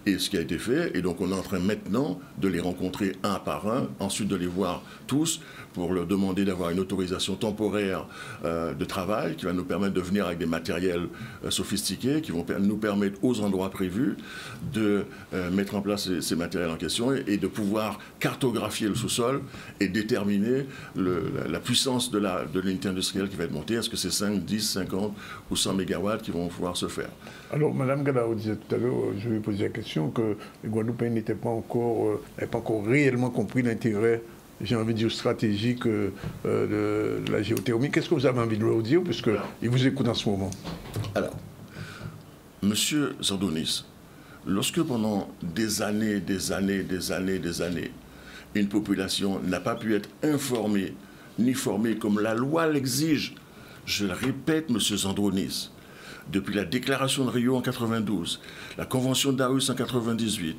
et ce qui a été fait. Et donc, on est en train maintenant de les rencontrer un par un, ensuite de les voir tous, pour leur demander d'avoir une autorisation temporaire de travail qui va nous permettre de venir avec des matériels sophistiqués qui vont nous permettre aux endroits prévus de mettre en place ces matériels en question et de pouvoir cartographier le sous-sol et déterminer la puissance de l'unité industrielle qui va être montée. Est-ce que c'est 5, 10, 50 ou 100 mégawatts qui vont pouvoir se faire? Alors, Mme Gadao disait tout à l'heure, je lui ai posé la question, que les Guadeloupéens n'avaient pas encore réellement compris l'intérêt, j'ai envie de dire, stratégique de la géothermie. Qu'est-ce que vous avez envie de leur dire, puisqu'ils vous écoutent en ce moment? Alors, Monsieur Zandonis, lorsque pendant des années, une population n'a pas pu être informée ni formée comme la loi l'exige, je le répète, Monsieur Zandonis, depuis la déclaration de Rio en 92, la convention d'Aarhus en 98,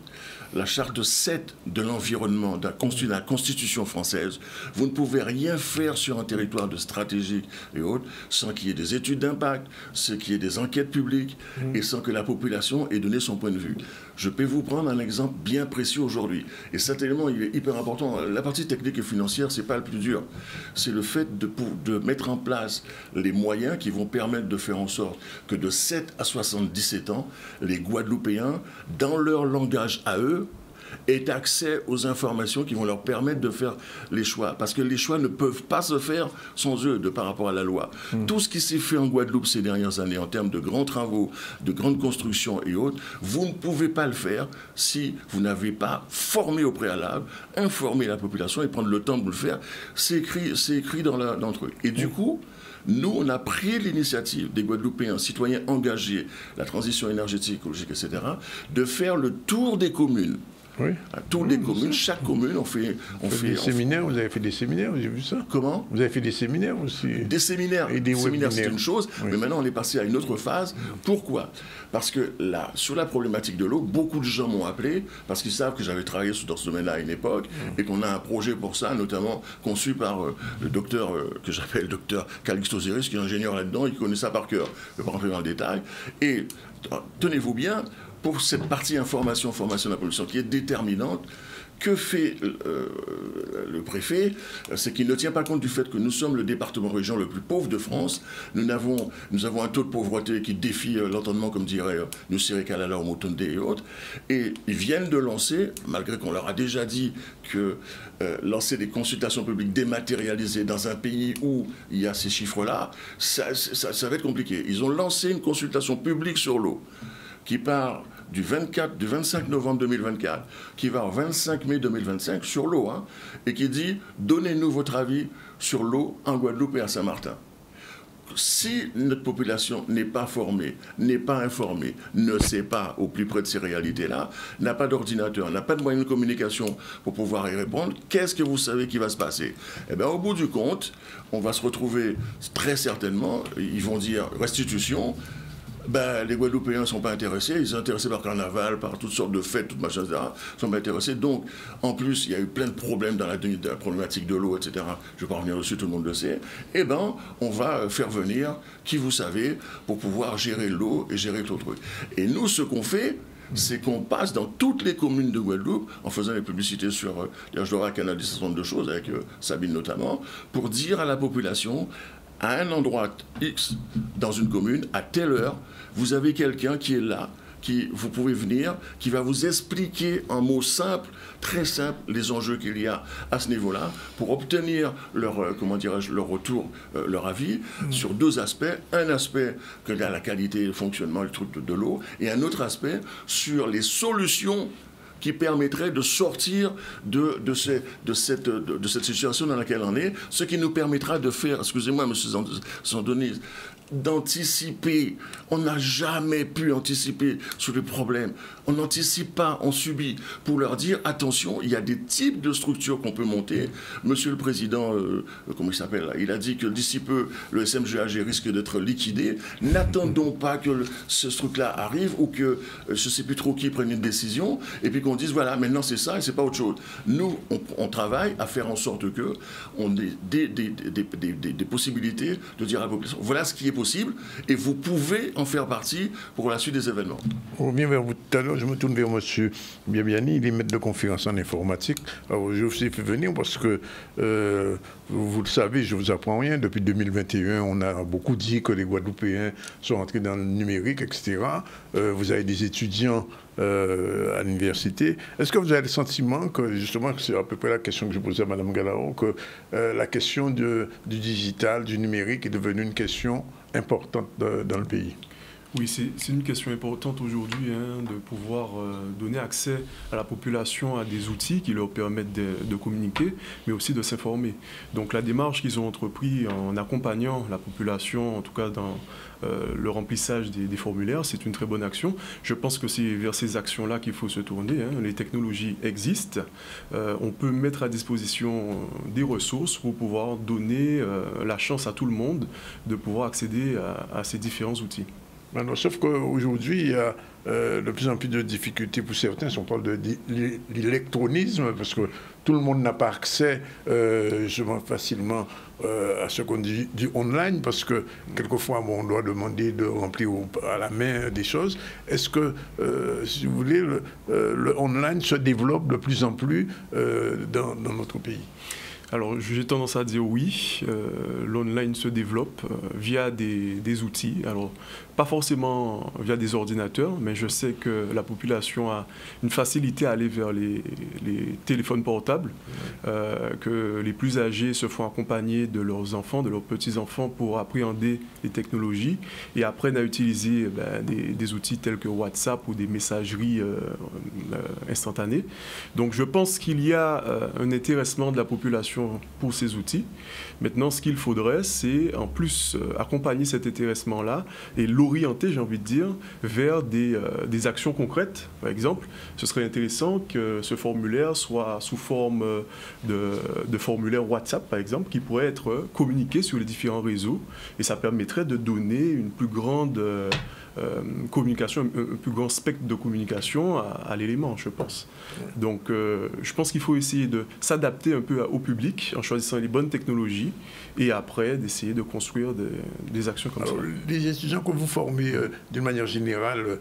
la charte 7 de l'environnement de la Constitution française, vous ne pouvez rien faire sur un territoire de stratégique et autres sans qu'il y ait des études d'impact, sans qu'il y ait des enquêtes publiques et sans que la population ait donné son point de vue. Je peux vous prendre un exemple bien précis aujourd'hui. Et cet élément, il est hyper important. La partie technique et financière, ce n'est pas le plus dur. C'est le fait de mettre en place les moyens qui vont permettre de faire en sorte que de 7 à 77 ans, les Guadeloupéens, dans leur langage à eux, aient accès aux informations qui vont leur permettre de faire les choix. Parce que les choix ne peuvent pas se faire sans eux, par rapport à la loi. Tout ce qui s'est fait en Guadeloupe ces dernières années, en termes de grands travaux, de grandes constructions et autres, vous ne pouvez pas le faire si vous n'avez pas formé au préalable, informé la population et prendre le temps de vous le faire. C'est écrit dans le truc. Et du coup, nous, on a pris l'initiative des Guadeloupéens, citoyens engagés, la transition énergétique, écologique, etc., de faire le tour des communes. Oui. À toutes les communes, chaque commune, on fait des séminaires. Vous avez fait des séminaires, j'ai vu ça. Comment? Vous avez fait des séminaires aussi. Des séminaires. Et des séminaires, c'est une chose, oui. Mais maintenant on est passé à une autre phase. Pourquoi? Parce que là, sur la problématique de l'eau, beaucoup de gens m'ont appelé parce qu'ils savent que j'avais travaillé dans ce domaine-là à une époque et qu'on a un projet pour ça, notamment conçu par le docteur que j'appelle docteur Calixte Osiris, qui est ingénieur là-dedans, il connaît ça par cœur. Je ne vais pas rentrer dans le détail. Et tenez-vous bien, pour cette partie formation de la population qui est déterminante, Que fait le préfet? C'est qu'il ne tient pas compte du fait que nous sommes le département-région le plus pauvre de France. Nous avons un taux de pauvreté qui défie l'entendement, comme dirait Nussiri Kalala ou Motonde et autres. Et ils viennent de lancer, malgré qu'on leur a déjà dit que lancer des consultations publiques dématérialisées dans un pays où il y a ces chiffres-là, ça va être compliqué. Ils ont lancé une consultation publique sur l'eau qui part du 25 novembre 2024, qui va au 25 mai 2025 sur l'eau, hein, et qui dit « Donnez-nous votre avis sur l'eau en Guadeloupe et à Saint-Martin ». Si notre population n'est pas formée, n'est pas informée, ne sait pas au plus près de ces réalités-là, n'a pas d'ordinateur, n'a pas de moyens de communication pour pouvoir y répondre, qu'est-ce que vous savez qui va se passer? Eh bien, au bout du compte, on va se retrouver très certainement, ils vont dire restitution. Ben, les Guadeloupéens ne sont pas intéressés, ils sont intéressés par carnaval, par toutes sortes de fêtes, toutes machins, etc. Ils ne sont pas intéressés. Donc, en plus, il y a eu plein de problèmes dans la problématique de l'eau, etc. Je ne vais pas revenir dessus, tout le monde le sait. Eh bien, on va faire venir qui vous savez pour pouvoir gérer l'eau et gérer tout le truc. Et nous, ce qu'on fait, c'est qu'on passe dans toutes les communes de Guadeloupe, en faisant les publicités sur Dora, Canal, des certain nombre de choses, avec Sabine notamment, pour dire à la population, à un endroit X dans une commune, à telle heure, vous avez quelqu'un qui est là, vous pouvez venir, qui va vous expliquer en mots simples, très simples, les enjeux qu'il y a à ce niveau-là, pour obtenir leur, comment dirais-je, leur retour, leur avis, sur deux aspects. Un aspect que la qualité, le fonctionnement, le truc de l'eau, et un autre aspect sur les solutions qui permettrait de sortir de cette situation dans laquelle on est, ce qui nous permettra de faire, excusez-moi, M. Zandonis, d'anticiper. On n'a jamais pu anticiper sur les problèmes. On n'anticipe pas, on subit. Pour leur dire, attention, il y a des types de structures qu'on peut monter. Monsieur le Président, comment il s'appelle là, il a dit que d'ici peu, le SMGAG risque d'être liquidé. N'attendons pas que ce truc-là arrive ou que je ne sais plus trop qui prenne une décision et puis qu'on dise, voilà, maintenant c'est ça et c'est pas autre chose. Nous, on travaille à faire en sorte que on ait des possibilités de dire à la population, voilà ce qui est possible et vous pouvez en faire partie pour la suite des événements. On revient vers vous tout à l'heure, je me tourne vers M. Biabiani, il est maître de conférence en informatique. Alors, je vous ai fait venir parce que, vous le savez, je ne vous apprends rien, depuis 2021, on a beaucoup dit que les Guadeloupéens sont entrés dans le numérique, etc. Vous avez des étudiants à l'université. Est-ce que vous avez le sentiment que, justement, c'est à peu près la question que je posais à Mme Galao, que la question du digital, du numérique est devenue une question importante dans le pays? Oui, c'est une question importante aujourd'hui, hein, de pouvoir donner accès à la population à des outils qui leur permettent de communiquer, mais aussi de s'informer. Donc la démarche qu'ils ont entreprise en accompagnant la population, en tout cas dans le remplissage des formulaires, c'est une très bonne action. Je pense que c'est vers ces actions-là qu'il faut se tourner, hein. Les technologies existent. On peut mettre à disposition des ressources pour pouvoir donner la chance à tout le monde de pouvoir accéder à ces différents outils. Alors, sauf qu'aujourd'hui, il y a de plus en plus de difficultés pour certains. Si on parle de l'électronisme, parce que tout le monde n'a pas accès justement facilement à ce qu'on dit du online, parce que quelquefois, on doit demander de remplir à la main des choses. Est-ce que, si vous voulez, le online se développe de plus en plus dans notre pays? Alors, j'ai tendance à dire oui, l'online se développe via des outils. Alors, pas forcément via des ordinateurs, mais je sais que la population a une facilité à aller vers les téléphones portables, que les plus âgés se font accompagner de leurs enfants, de leurs petits-enfants pour appréhender les technologies et apprennent à utiliser des outils tels que WhatsApp ou des messageries instantanées. Donc, je pense qu'il y a un intéressement de la population pour ces outils. Maintenant, ce qu'il faudrait, c'est en plus accompagner cet intéressement-là et l'orienter, j'ai envie de dire, vers des actions concrètes. Par exemple, ce serait intéressant que ce formulaire soit sous forme de formulaire WhatsApp, par exemple, qui pourrait être communiqué sur les différents réseaux et ça permettrait de donner une plus grande communication, un plus grand spectre de communication à l'élément, je pense. Donc, je pense qu'il faut essayer de s'adapter un peu au public en choisissant les bonnes technologies et après d'essayer de construire des actions comme ça. Les étudiants que vous formez d'une manière générale,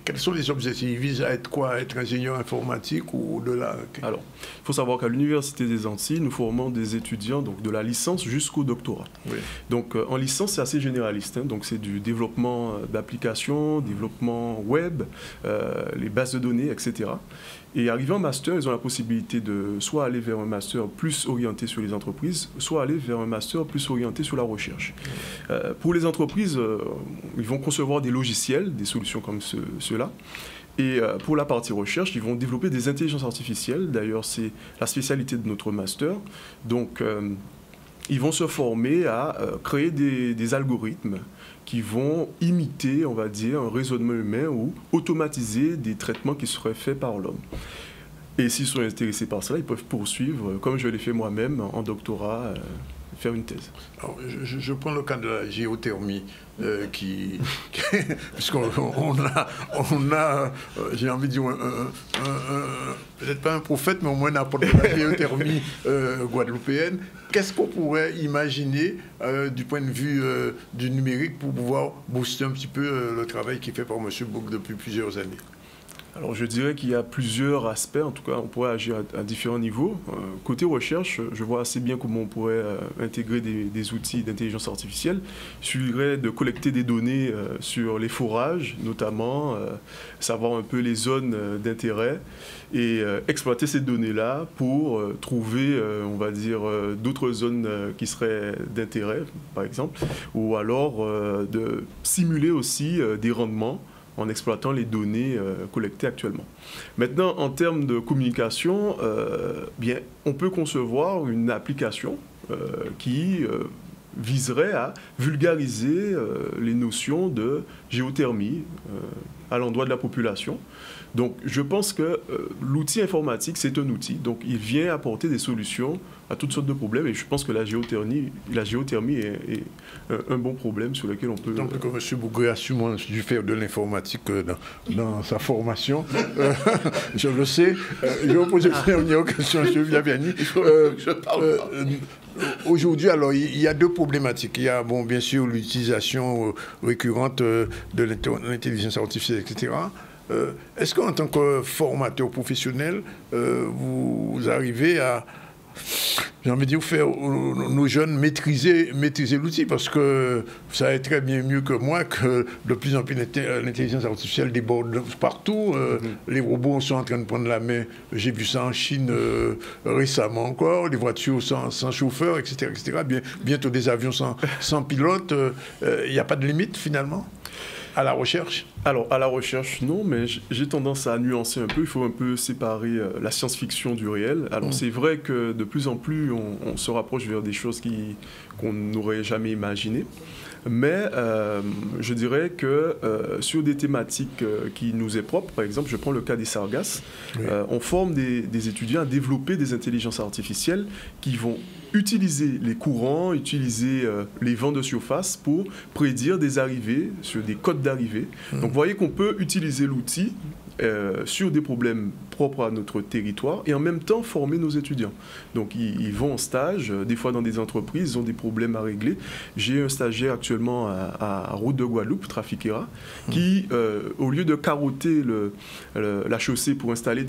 quels sont les objectifs? Ils visent à être quoi? Être ingénieur informatique ou au-delà? Alors, il faut savoir qu'à l'Université des Antilles, nous formons des étudiants donc, de la licence jusqu'au doctorat. Oui. Donc, en licence, c'est assez généraliste. Hein, donc, c'est du développement d'applications, développement web, les bases de données, etc. Et arrivé en master, ils ont la possibilité de soit aller vers un master plus orienté sur les entreprises, soit aller vers un master plus orienté sur la recherche. Pour les entreprises, ils vont concevoir des logiciels, des solutions comme ceux-là. Et pour la partie recherche, ils vont développer des intelligences artificielles. D'ailleurs, c'est la spécialité de notre master. Donc, ils vont se former à créer des algorithmes qui vont imiter, on va dire, un raisonnement humain ou automatiser des traitements qui seraient faits par l'homme. Et s'ils sont intéressés par cela, ils peuvent poursuivre, comme je l'ai fait moi-même en doctorat, faire une thèse. Alors, je prends le cas de la géothermie, puisqu'on a j'ai envie de dire, peut-être pas un prophète, mais au moins un apôtre de la géothermie guadeloupéenne. Qu'est-ce qu'on pourrait imaginer du point de vue du numérique pour pouvoir booster un petit peu le travail qui est fait par M. Bouk depuis plusieurs années? Alors je dirais qu'il y a plusieurs aspects, en tout cas on pourrait agir à différents niveaux. Côté recherche, je vois assez bien comment on pourrait intégrer des outils d'intelligence artificielle. Il suffirait de collecter des données sur les forages, notamment, savoir un peu les zones d'intérêt et exploiter ces données-là pour trouver, on va dire, d'autres zones qui seraient d'intérêt, par exemple, ou alors de simuler aussi des rendements en exploitant les données collectées actuellement. Maintenant, en termes de communication, bien, on peut concevoir une application qui viserait à vulgariser les notions de géothermie à l'endroit de la population. Donc, je pense que l'outil informatique, c'est un outil. Donc, il vient apporter des solutions à toutes sortes de problèmes. Et je pense que la géothermie est un bon problème sur lequel on peut... Donc, comme M. Bougré a sûrement dû faire de l'informatique dans sa formation, je le sais. Je vais vous poser une dernière question, M. Viaviani. Aujourd'hui, alors, il y a deux problématiques. Il y a, bon, bien sûr, l'utilisation récurrente de l'intelligence artificielle, etc. Est-ce qu'en tant que formateur professionnel, vous arrivez à, j'ai envie de dire, faire nos jeunes maîtriser l'outil? Parce que vous savez très bien mieux que moi que de plus en plus l'intelligence artificielle déborde partout. Les robots sont en train de prendre la main. J'ai vu ça en Chine récemment encore. Les voitures sans chauffeur, etc. Bientôt des avions sans pilote. Il n'y a pas de limite finalement à la recherche? Alors, à la recherche, non, mais j'ai tendance à nuancer un peu. Il faut un peu séparer la science-fiction du réel. Alors, c'est vrai que de plus en plus, on se rapproche vers des choses qu'on n'aurait jamais imaginées. Mais je dirais que sur des thématiques qui nous est propres, par exemple, je prends le cas des sargasses, on forme des étudiants à développer des intelligences artificielles qui vont utiliser les courants, utiliser les vents de surface pour prédire des arrivées sur des codes d'arrivée. Donc, vous voyez qu'on peut utiliser l'outil sur des problèmes propres à notre territoire et en même temps former nos étudiants. Donc ils vont en stage, des fois dans des entreprises, ils ont des problèmes à régler. J'ai un stagiaire actuellement à Route de Guadeloupe, Trafiquera, qui, au lieu de carotter la chaussée pour installer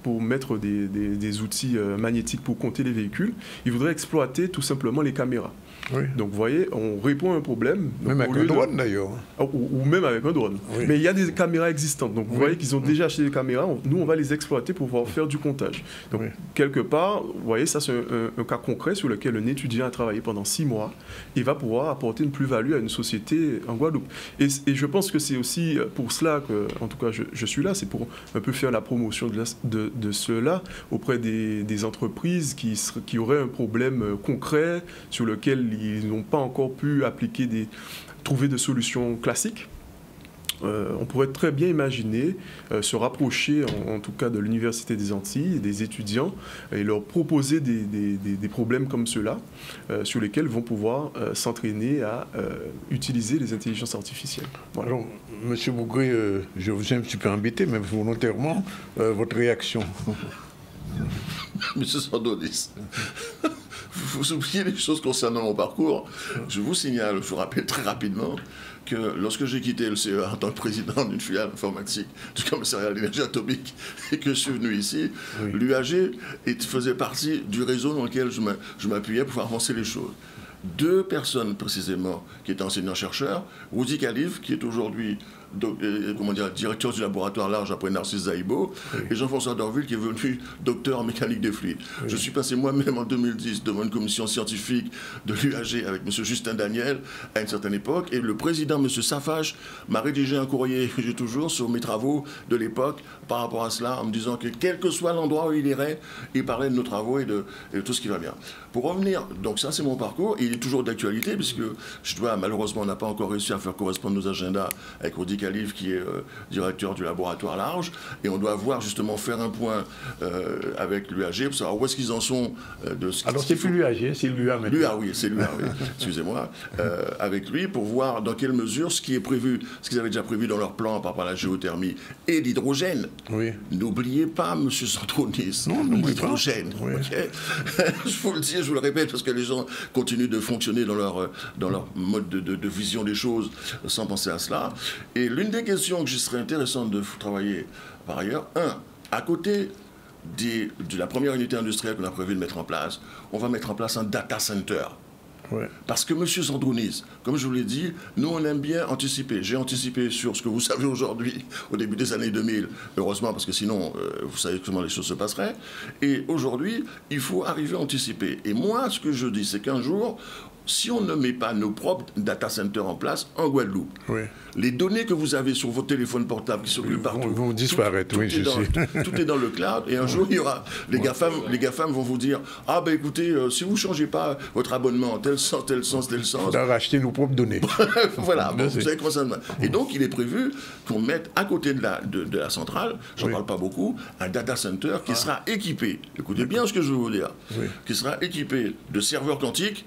pour mettre des outils magnétiques pour compter les véhicules, il voudrait exploiter tout simplement les caméras. Oui. Donc vous voyez, on répond à un problème. Même avec un drone d'ailleurs. Ou même avec un drone. Oui. Mais il y a des caméras existantes. Donc vous voyez qu'ils ont déjà acheté des caméras. Nous, on va les exploiter pour pouvoir faire du comptage. Donc quelque part, vous voyez, ça c'est un cas concret sur lequel un étudiant a travaillé pendant 6 mois et va pouvoir apporter une plus-value à une société en Guadeloupe. Et je pense que c'est aussi pour cela que, en tout cas, je suis là. C'est pour un peu faire la promotion de cela auprès des entreprises qui auraient un problème concret sur lequel ils n'ont pas encore pu trouver de solutions classiques. On pourrait très bien imaginer se rapprocher, en tout cas de l'Université des Antilles, des étudiants, et leur proposer des problèmes comme ceux-là, sur lesquels vont pouvoir s'entraîner à utiliser les intelligences artificielles. Voilà. Alors, M. Bougré, je vous ai un petit peu embêté, même volontairement, votre réaction? M. Sandonis, vous oubliez les choses concernant mon parcours. Je vous signale, je vous rappelle très rapidement que lorsque j'ai quitté le CEA en tant que président d'une filiale informatique du commissariat à l'énergie atomique et que je suis venu ici, l'UAG faisait partie du réseau dans lequel je m'appuyais pour faire avancer les choses. 2 personnes précisément qui étaient enseignants-chercheurs, Woody Khalif, qui est aujourd'hui directeur du laboratoire large après Narcisse Zaïbo, et Jean-François Dorville, qui est devenu docteur en mécanique des fluides. Je suis passé moi-même en 2010 devant une commission scientifique de l'UAG avec M. Justin Daniel à une certaine époque, et le président, M. Safage, m'a rédigé un courrier que j'ai toujours sur mes travaux de l'époque par rapport à cela, en me disant que quel que soit l'endroit où il irait, il parlait de nos travaux et de tout ce qui va bien. Pour revenir, donc ça c'est mon parcours, il est toujours d'actualité, puisque malheureusement on n'a pas encore réussi à faire correspondre nos agendas avec Woody Khalif, qui est directeur du laboratoire large, et on doit justement faire un point avec l'UAG pour savoir où est-ce qu'ils en sont de ce Alors c'est plus l'UAG, c'est l'UA maintenant. L'UA, oui, c'est l'UA, oui. Excusez-moi, avec lui, pour voir dans quelle mesure ce qui est prévu, ce qu'ils avaient déjà prévu dans leur plan par rapport à la géothermie et l'hydrogène. Oui. N'oubliez pas, M. Sandronis, l'hydrogène. Oui. Okay. Je vous le dis, je vous le répète, parce que les gens continuent de fonctionner dans leur mode de vision des choses sans penser à cela. Et l'une des questions que je serais intéressant de travailler par ailleurs, à côté de la première unité industrielle qu'on a prévu de mettre en place, on va mettre en place un data center. Ouais. Parce que M. Sandronis, comme je vous l'ai dit, nous on aime bien anticiper. J'ai anticipé sur ce que vous savez aujourd'hui, au début des années 2000, heureusement, parce que sinon, vous savez comment les choses se passeraient. Et aujourd'hui, il faut arriver à anticiper. Et moi, ce que je dis, c'est qu'un jour, si on ne met pas nos propres data centers en place en Guadeloupe, les données que vous avez sur vos téléphones portables qui circulent partout vont disparaître. Tout est dans le cloud, et un jour, il y aura les GAFAM vont vous dire « Ah ben écoutez, si vous ne changez pas votre abonnement, tel sens... » On va racheter nos propres données. Voilà, bon, vous savez comment ça marche. Et donc, il est prévu qu'on mette à côté de la centrale, j'en parle pas beaucoup, un data center qui sera équipé, écoutez bien ce que je veux vous dire, qui sera équipé de serveurs quantiques,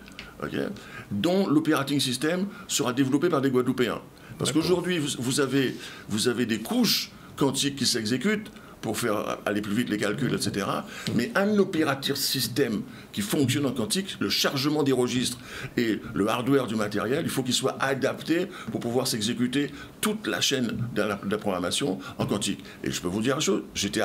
dont l'operating system sera développé par des Guadeloupéens. Parce qu'aujourd'hui, vous avez des couches quantiques qui s'exécutent pour faire aller plus vite les calculs, etc. Mais un opérateur système qui fonctionne en quantique, le chargement des registres et le hardware du matériel, il faut qu'il soit adapté pour pouvoir s'exécuter toute la chaîne de la programmation en quantique. Et je peux vous dire une chose, j'étais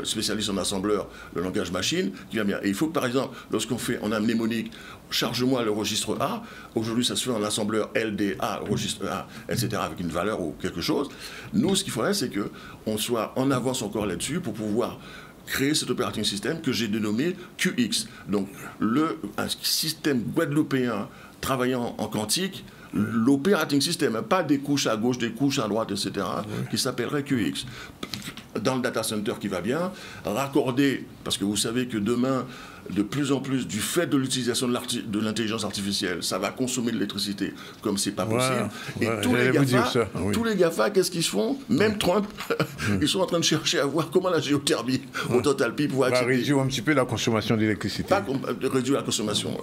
spécialiste en assembleur, le langage machine, qui va bien. Et il faut que, par exemple, lorsqu'on a un mnémonique, charge-moi le registre A, aujourd'hui ça se fait en assembleur LDA, registre A, etc., avec une valeur ou quelque chose. Nous, ce qu'il faudrait, c'est qu'on soit en avance encore là-dessus pour pouvoir créer cet operating system que j'ai dénommé QX. Donc, un système guadeloupéen travaillant en quantique, l'operating system, pas des couches à gauche, des couches à droite, etc., qui s'appellerait QX. Dans le data center qui va bien, raccordé, parce que vous savez que demain, de plus en plus, du fait de l'utilisation de l'intelligence artificielle, ça va consommer de l'électricité comme c'est pas possible. Et tous les GAFA, qu'est-ce qu'ils font? Même Trump, ils sont en train de chercher à voir comment la géothermie au Total Pi pouvoir accepter. Réduire un petit peu la consommation d'électricité. Pas réduire la consommation,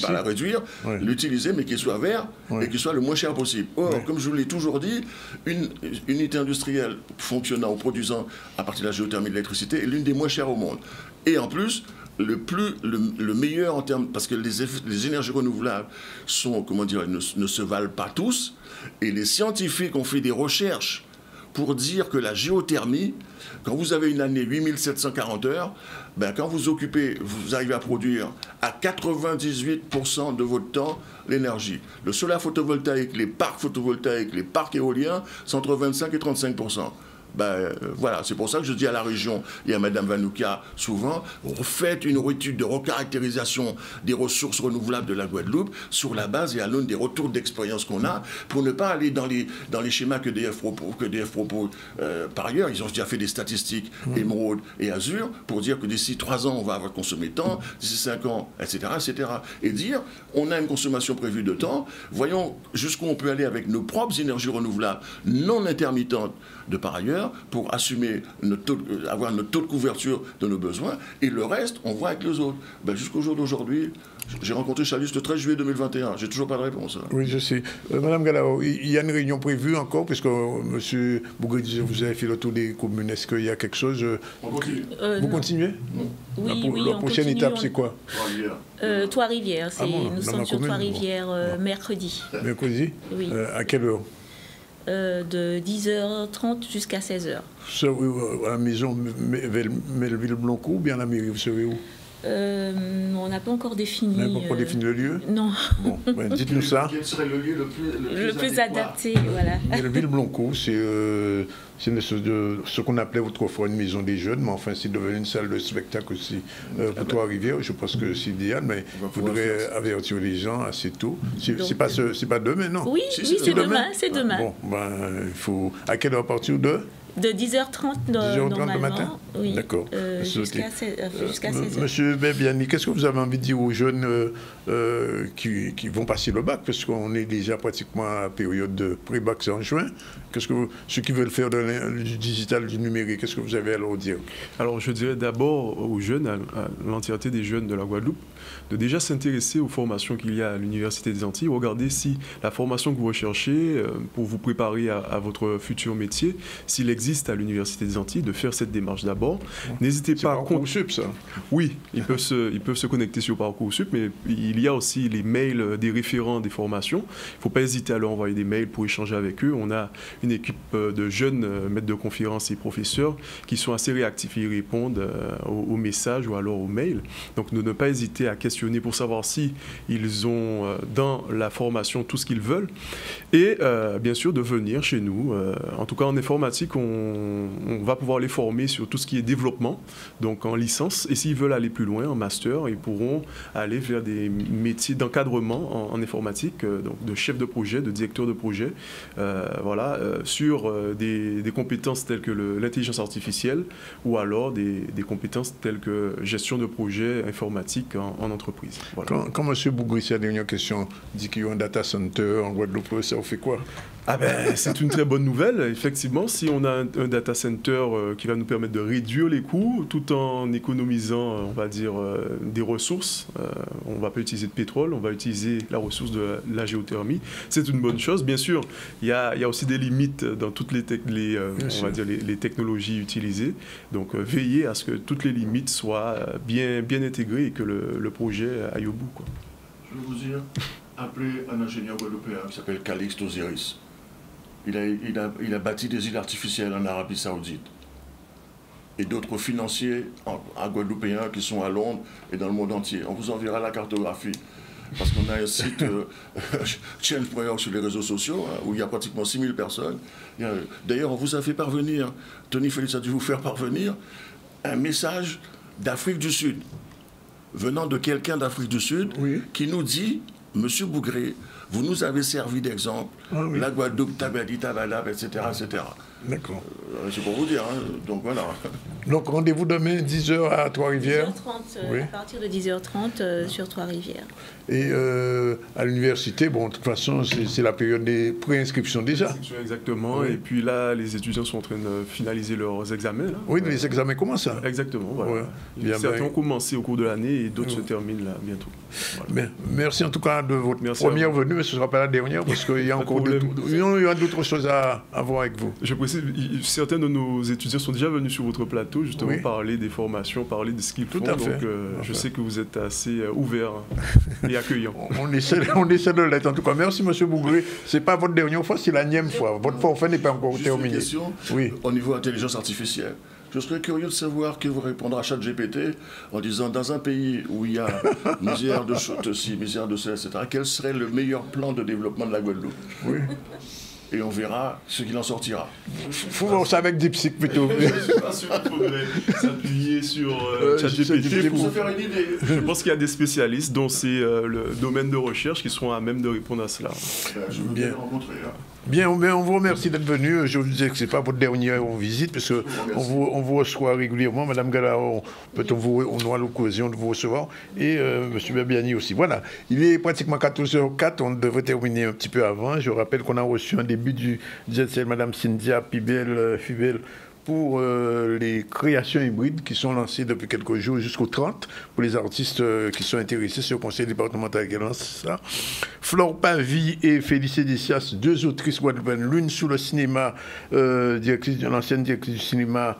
pas la réduire, l'utiliser, mais qu'il soit vert et qu'il soit le moins cher possible. Or, comme je vous l'ai toujours dit, une unité industrielle fonctionnant ou produisant à partir de la géothermie de l'électricité est l'une des moins chères au monde. Et en plus, le meilleur en termes, parce que les énergies renouvelables sont, ne se valent pas tous, et les scientifiques ont fait des recherches pour dire que la géothermie, quand vous avez une année 8740 heures, quand vous arrivez à produire à 98% de votre temps l'énergie. Le solaire photovoltaïque, les parcs photovoltaïques, les parcs éoliens, c'est entre 25 et 35%. Voilà, c'est pour ça que je dis à la région et à Mme Vanouka souvent, faites une étude de recaractérisation des ressources renouvelables de la Guadeloupe sur la base et à l'aune des retours d'expérience qu'on a, pour ne pas aller dans les schémas que DF propose. Par ailleurs, ils ont déjà fait des statistiques, Émeraude et Azur, pour dire que d'ici 3 ans, on va avoir consommé tant, d'ici 5 ans, etc., etc. Et dire, on a une consommation prévue de temps, voyons jusqu'où on peut aller avec nos propres énergies renouvelables non intermittentes de par ailleurs, nécessaire pour assumer avoir notre taux de couverture de nos besoins. Et le reste, on voit avec les autres. Jusqu'au jour d'aujourd'hui, j'ai rencontré Chalice le 13 juillet 2021. J'ai toujours pas de réponse. Oui, je sais. Madame Galao, il y a une réunion prévue encore, puisque M. Bougré disait vous avez fait le tour des communes. Est-ce qu'il y a quelque chose On continue. Vous continuez? Oui, la prochaine étape, c'est quoi? Trois-Rivières. Nous sommes sur Trois-Rivières mercredi. Mercredi? Oui. À quelle heure? De 10h30 jusqu'à 16h. À la maison Melville-Blancourt ou bien à la mairie, vous savez où? On n'a pas encore défini. On n'a pas encore défini le lieu? Non. Bon, dites-nous ça. Quel serait le lieu le plus adapté, voilà. Melville-Blancourt, c'est ce qu'on appelait autrefois une maison des jeunes, mais enfin c'est devenu une salle de spectacle aussi pour Trois-Rivières. Je pense que c'est idéal, mais il faudrait avertir les gens assez tôt. C'est pas demain, non? Oui, c'est demain. C'est demain. Bon, il faut. À quelle heure, à partir de 10h30 normalement. Le matin? Oui. D'accord. Jusqu'à 16h. Monsieur Bebiani, qu'est-ce que vous avez envie de dire aux jeunes qui vont passer le bac, parce qu'on est déjà pratiquement à la période de pré-bac, c'est en juin. Ceux qui veulent faire du digital, du numérique, qu'est-ce que vous avez à leur dire? Alors, je dirais d'abord aux jeunes, à l'entièreté des jeunes de la Guadeloupe, de déjà s'intéresser aux formations qu'il y a à l'Université des Antilles. Regardez si la formation que vous recherchez pour vous préparer à votre futur métier, s'il existe à l'Université des Antilles, de faire cette démarche d'abord. N'hésitez pas à... Parcoursup, ça? Oui, ils peuvent se connecter sur Parcoursup, mais il y a aussi les mails des référents des formations. Il ne faut pas hésiter à leur envoyer des mails pour échanger avec eux. On a une équipe de jeunes maîtres de conférences et professeurs qui sont assez réactifs. Ils répondent aux messages ou alors aux mails. Donc, ne pas hésiter à questionner pour savoir si ils ont dans la formation tout ce qu'ils veulent. Et bien sûr, de venir chez nous. En tout cas, en informatique, on va pouvoir les former sur tout ce qui est développement, donc en licence. Et s'ils veulent aller plus loin, en master, ils pourront aller vers des métiers d'encadrement en informatique, donc de chef de projet, de directeur de projet, sur des compétences telles que l'intelligence artificielle ou alors des compétences telles que gestion de projet informatique en entreprise. Voilà. Quand M. Bougrissi, la dernière question, dit qu'il y a un data center en Guadeloupe, ça vous fait quoi? C'est une très bonne nouvelle. Effectivement, si on a un data center qui va nous permettre de réduire les coûts tout en économisant, on va dire, des ressources, on ne va pas utiliser de pétrole, on va utiliser la ressource de la géothermie. C'est une bonne chose. Bien sûr, il y a aussi des limites dans toutes les technologies utilisées. Donc, veillez à ce que toutes les limites soient bien intégrées et que le projet aille au bout, quoi. Je vais vous dire, appelez un ingénieur guadeloupéen qui s'appelle Calixte Osiris. Il a bâti des îles artificielles en Arabie Saoudite. Et d'autres financiers guadeloupéens qui sont à Londres et dans le monde entier. On vous enverra la cartographie. Parce qu'on a un site change.org sur les réseaux sociaux, où il y a pratiquement 6000 personnes. D'ailleurs, on vous a fait parvenir, Tony Félix a dû vous faire parvenir, un message d'Afrique du Sud, venant de quelqu'un d'Afrique du Sud, qui nous dit, Monsieur Bougré, vous nous avez servi d'exemple, la Guadeloupe, Tabadi, Tabalab, etc. etc. D'accord. C'est pour vous dire, donc voilà. Donc rendez-vous demain, 10h à Trois-Rivières. 10h30, à partir de 10h30 sur Trois-Rivières. Et à l'université, bon, de toute façon, c'est la période des préinscriptions déjà. Exactement. Oui. Et puis là, les étudiants sont en train de finaliser leurs examens. Là. Oui, les examens commencent, ça. Exactement, voilà. Certains ont commencé au cours de l'année et d'autres se terminent là bientôt. Voilà. Merci en tout cas de votre première venue, mais ce ne sera pas la dernière, parce qu'il y a encore d'autres choses à voir avec vous. Je précise, certains de nos étudiants sont déjà venus sur votre plateau, justement, parler des formations, parler de ce qu'ils font. Donc, je sais que vous êtes assez ouvert et accueillant. On essaie de l'être, en tout cas. Merci, M. Bougré. Ce n'est pas votre dernière fois, c'est la 9e fois. Votre forfait n'est pas encore terminé. Une question au niveau intelligence artificielle. Je serais curieux de savoir que vous répondrez à ChatGPT en disant, dans un pays où il y a misère de ci, misère de ça, etc., quel serait le meilleur plan de développement de la Guadeloupe? Oui. Et on verra ce qu'il en sortira. Il faut voir ça avec DeepSeek plutôt. Je ne suis pas sûr qu'il faudrait s'appuyer sur ChatGPT pour se faire une idée. Je pense qu'il y a des spécialistes dont c'est le domaine de recherche qui seront à même de répondre à cela. Je veux bien rencontrer. Bien, on vous remercie d'être venu. Je vous disais que ce n'est pas votre dernière visite, parce qu'on vous reçoit régulièrement. Madame Galao, on aura l'occasion de vous recevoir. Et M. Bebiani aussi. Voilà, il est pratiquement 14h04. On devrait terminer un petit peu avant. Je rappelle qu'on a reçu un début du jet, Mme Cynthia Fibel, pour les créations hybrides qui sont lancées depuis quelques jours jusqu'au 30 pour les artistes qui sont intéressés. C'est au conseil départemental qui lance ça. Flore Pavie et Félicité Dessias, deux autrices guadeloupéennes, l'une sous le cinéma, l'ancienne directrice du cinéma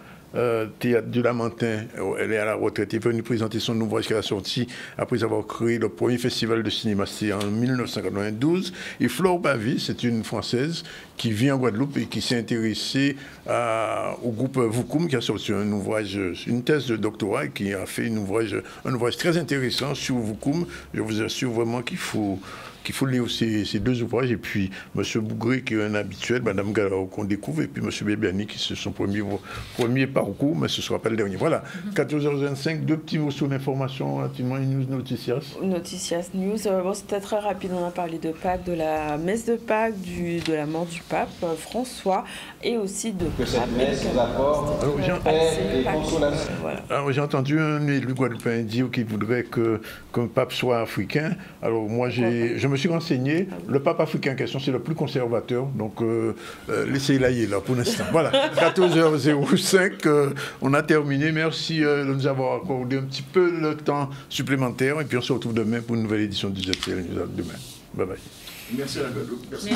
Théâtre du Lamentin, elle est à la retraite, elle est venue présenter son ouvrage qu'elle a sorti après avoir créé le premier festival de cinéma, c'est en 1992. Et Flore Pavie, c'est une Française qui vit en Guadeloupe et qui s'est intéressée au groupe Voukoum, qui a sorti un ouvrage, une thèse de doctorat, et qui a fait un ouvrage très intéressant sur Voukoum. Je vous assure vraiment qu'il faut lire ces deux ouvrages. Et puis, M. Bougré, qui est un habituel, Mme Galao, qu'on découvre, et puis M. Bébiani, qui c'est son premier parcours, mais ce ne sera pas le dernier. Voilà, 14h25, deux petits mots sur l'information, rapidement, une news Noticias. Noticias News, bon, c'était très rapide, on a parlé de Pâques, de la messe de Pâques, de la mort du pape François, et aussi de que cette messe vous apporte paix et consolation. Alors, j'ai entendu un élu guadeloupéen dire qu'il voudrait qu'un pape soit africain. Alors, moi, je me suis renseigné. Le pape africain en question, c'est le plus conservateur. Donc, laissez-le là pour l'instant. Voilà, 14h05, on a terminé. Merci de nous avoir accordé un petit peu le temps supplémentaire. Et puis, on se retrouve demain pour une nouvelle édition du ZCL News. Demain. Bye bye. Merci à la Guadeloupe. Merci.